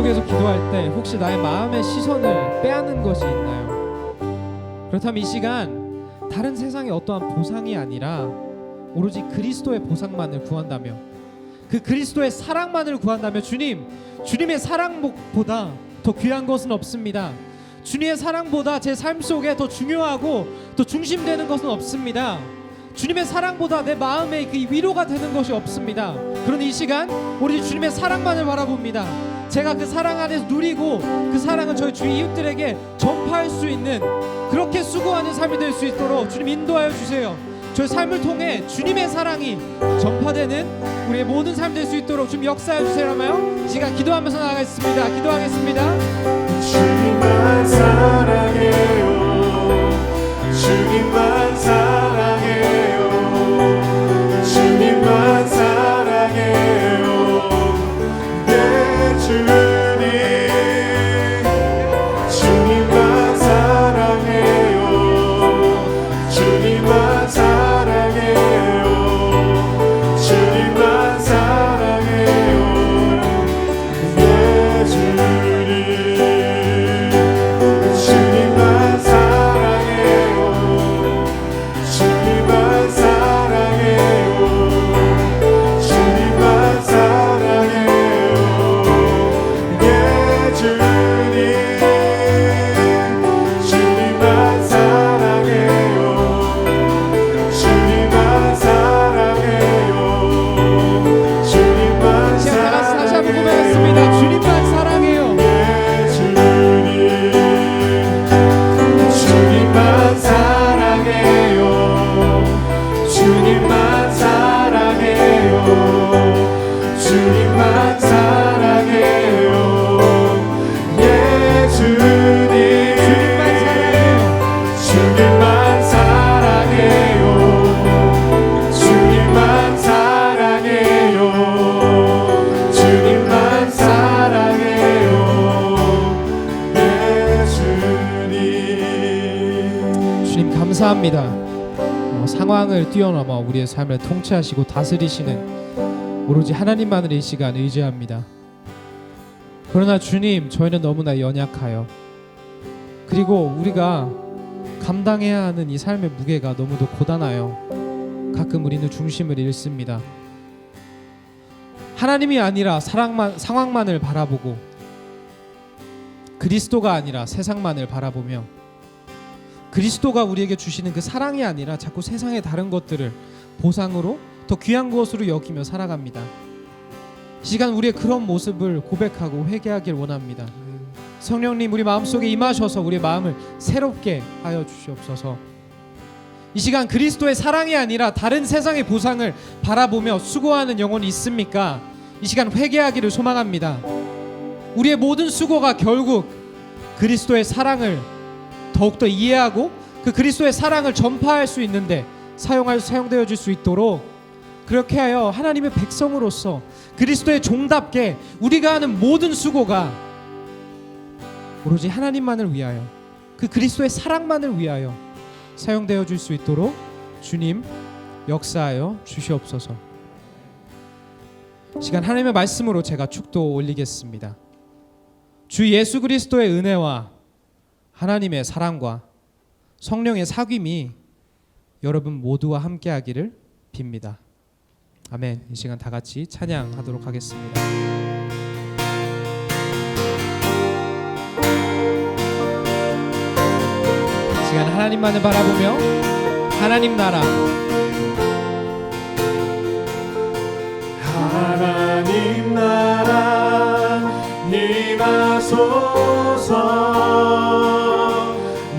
속에서 기도할 때 혹시 나의 마음의 시선을 빼앗는 것이 있나요? 그렇다면 이 시간 다른 세상의 어떠한 보상이 아니라 오로지 그리스도의 보상만을 구한다며, 그 그리스도의 사랑만을 구한다며, 주님의 사랑보다 더 귀한 것은 없습니다. 주님의 사랑보다 제 삶 속에 더 중요하고 더 중심되는 것은 없습니다. 주님의 사랑보다 내 마음에 그 위로가 되는 것이 없습니다. 그러니 이 시간 우리 주님의 사랑만을 바라봅니다. 제가 그 사랑 안에서 누리고 그 사랑을 저희 주위 이웃들에게 전파할 수 있는 그렇게 수고하는 삶이 될 수 있도록 주님 인도하여 주세요. 저희 삶을 통해 주님의 사랑이 전파되는 우리의 모든 삶 될 수 있도록 좀 역사해 주세요라며 이 시간 기도하면서 나가겠습니다. 기도하겠습니다. 주님만 사랑해요. 주님만 사랑해요. 주님만 사랑해요. 내 주님. 주님만 사랑해요. 주님만 사랑해요. 주님만 사랑해요. 내 주님. 주님만 사랑해요. 주님만 사랑해요. 주님만 사랑해요. 내 주님. 주님만 사랑해요. 주님만 사랑해요. 주님만 시간 다 같이 다시 한번 고백하겠습니다. 주님만 사랑해요. 내 주님. 주님만 사랑해요. 주님만 사랑해요. 주님만 사랑해요. 예 주님. 주님만 사랑해요. 주님만 사랑해요. 주님만 사랑해요. 예 주님. 주님 감사합니다. 상황을 뛰어넘어 우리의 삶을 통치하시고 다스리시는 오로지 하나님만을 이 시간 의지합니다. 그러나 주님, 저희는 너무나 연약하여, 그리고 우리가 감당해야 하는 이 삶의 무게가 너무도 고단하여 가끔 우리는 중심을 잃습니다. 하나님이 아니라 상황만을 바라보고 그리스도가 아니라 세상만을 바라보며 그리스도가 우리에게 주시는 그 사랑이 아니라 자꾸 세상의 다른 것들을 보상으로 더 귀한 것으로 여기며 살아갑니다. 이 시간 우리의 그런 모습을 고백하고 회개하길 원합니다. 성령님, 우리 마음속에 임하셔서 우리의 마음을 새롭게 하여 주시옵소서. 이 시간 그리스도의 사랑이 아니라 다른 세상의 보상을 바라보며 수고하는 영혼이 있습니까? 이 시간 회개하기를 소망합니다. 우리의 모든 수고가 결국 그리스도의 사랑을 더욱더 이해하고 그 그리스도의 사랑을 전파할 수 있는데 사용되어질 수 있도록, 그렇게 하여 하나님의 백성으로서 그리스도의 종답게 우리가 하는 모든 수고가 오로지 하나님만을 위하여, 그 그리스도의 사랑만을 위하여 사용되어질 수 있도록 주님 역사하여 주시옵소서. 시간 하나님의 말씀으로 제가 축도 올리겠습니다. 주 예수 그리스도의 은혜와 하나님의 사랑과 성령의 사귐이 여러분 모두와 함께하기를 빕니다. 아멘. 이 시간 다 같이 찬양하도록 하겠습니다. 이 시간 하나님만을 바라보며 하나님 나라, 하나님 나라 임하소서.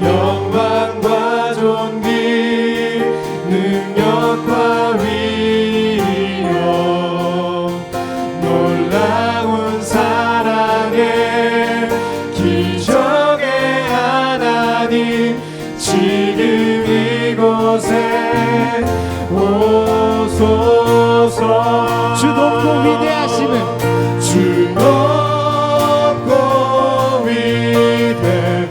영광과 존귀 능력과 위력 놀라운 사랑의 기적의 하나님 지금 이곳에 오소서. 주 높고 위대하심을, 주 높고 위대하심을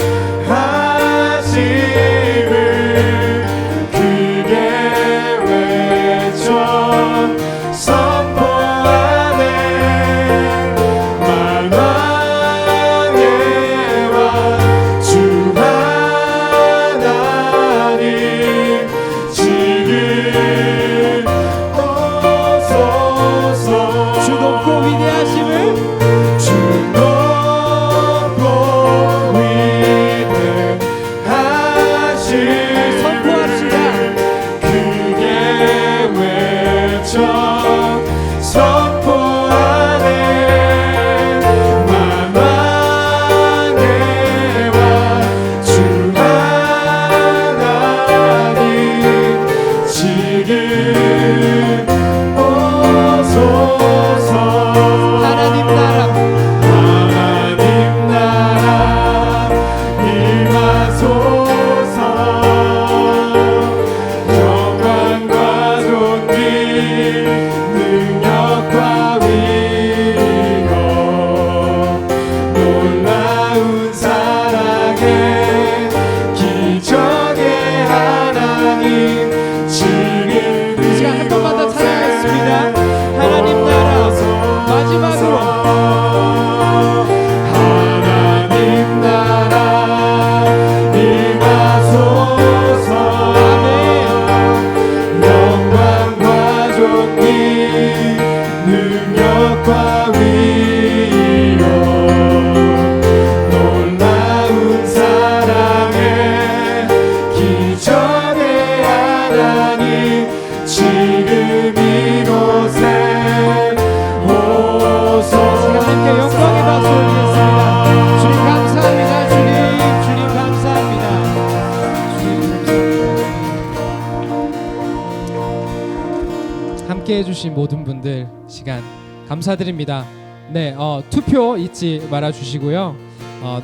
함께 해주신 모든 분들 시간 감사드립니다. 네, 투표 잊지 말아 주시고요.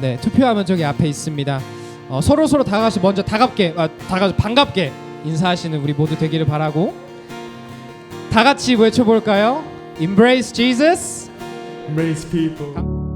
네, 투표하면 저기 앞에 있습니다. 서로 다가가서 먼저 다가가서 반갑게 인사하시는 우리 모두 되기를 바라고, 다 같이 외쳐볼까요? Embrace Jesus. Embrace people.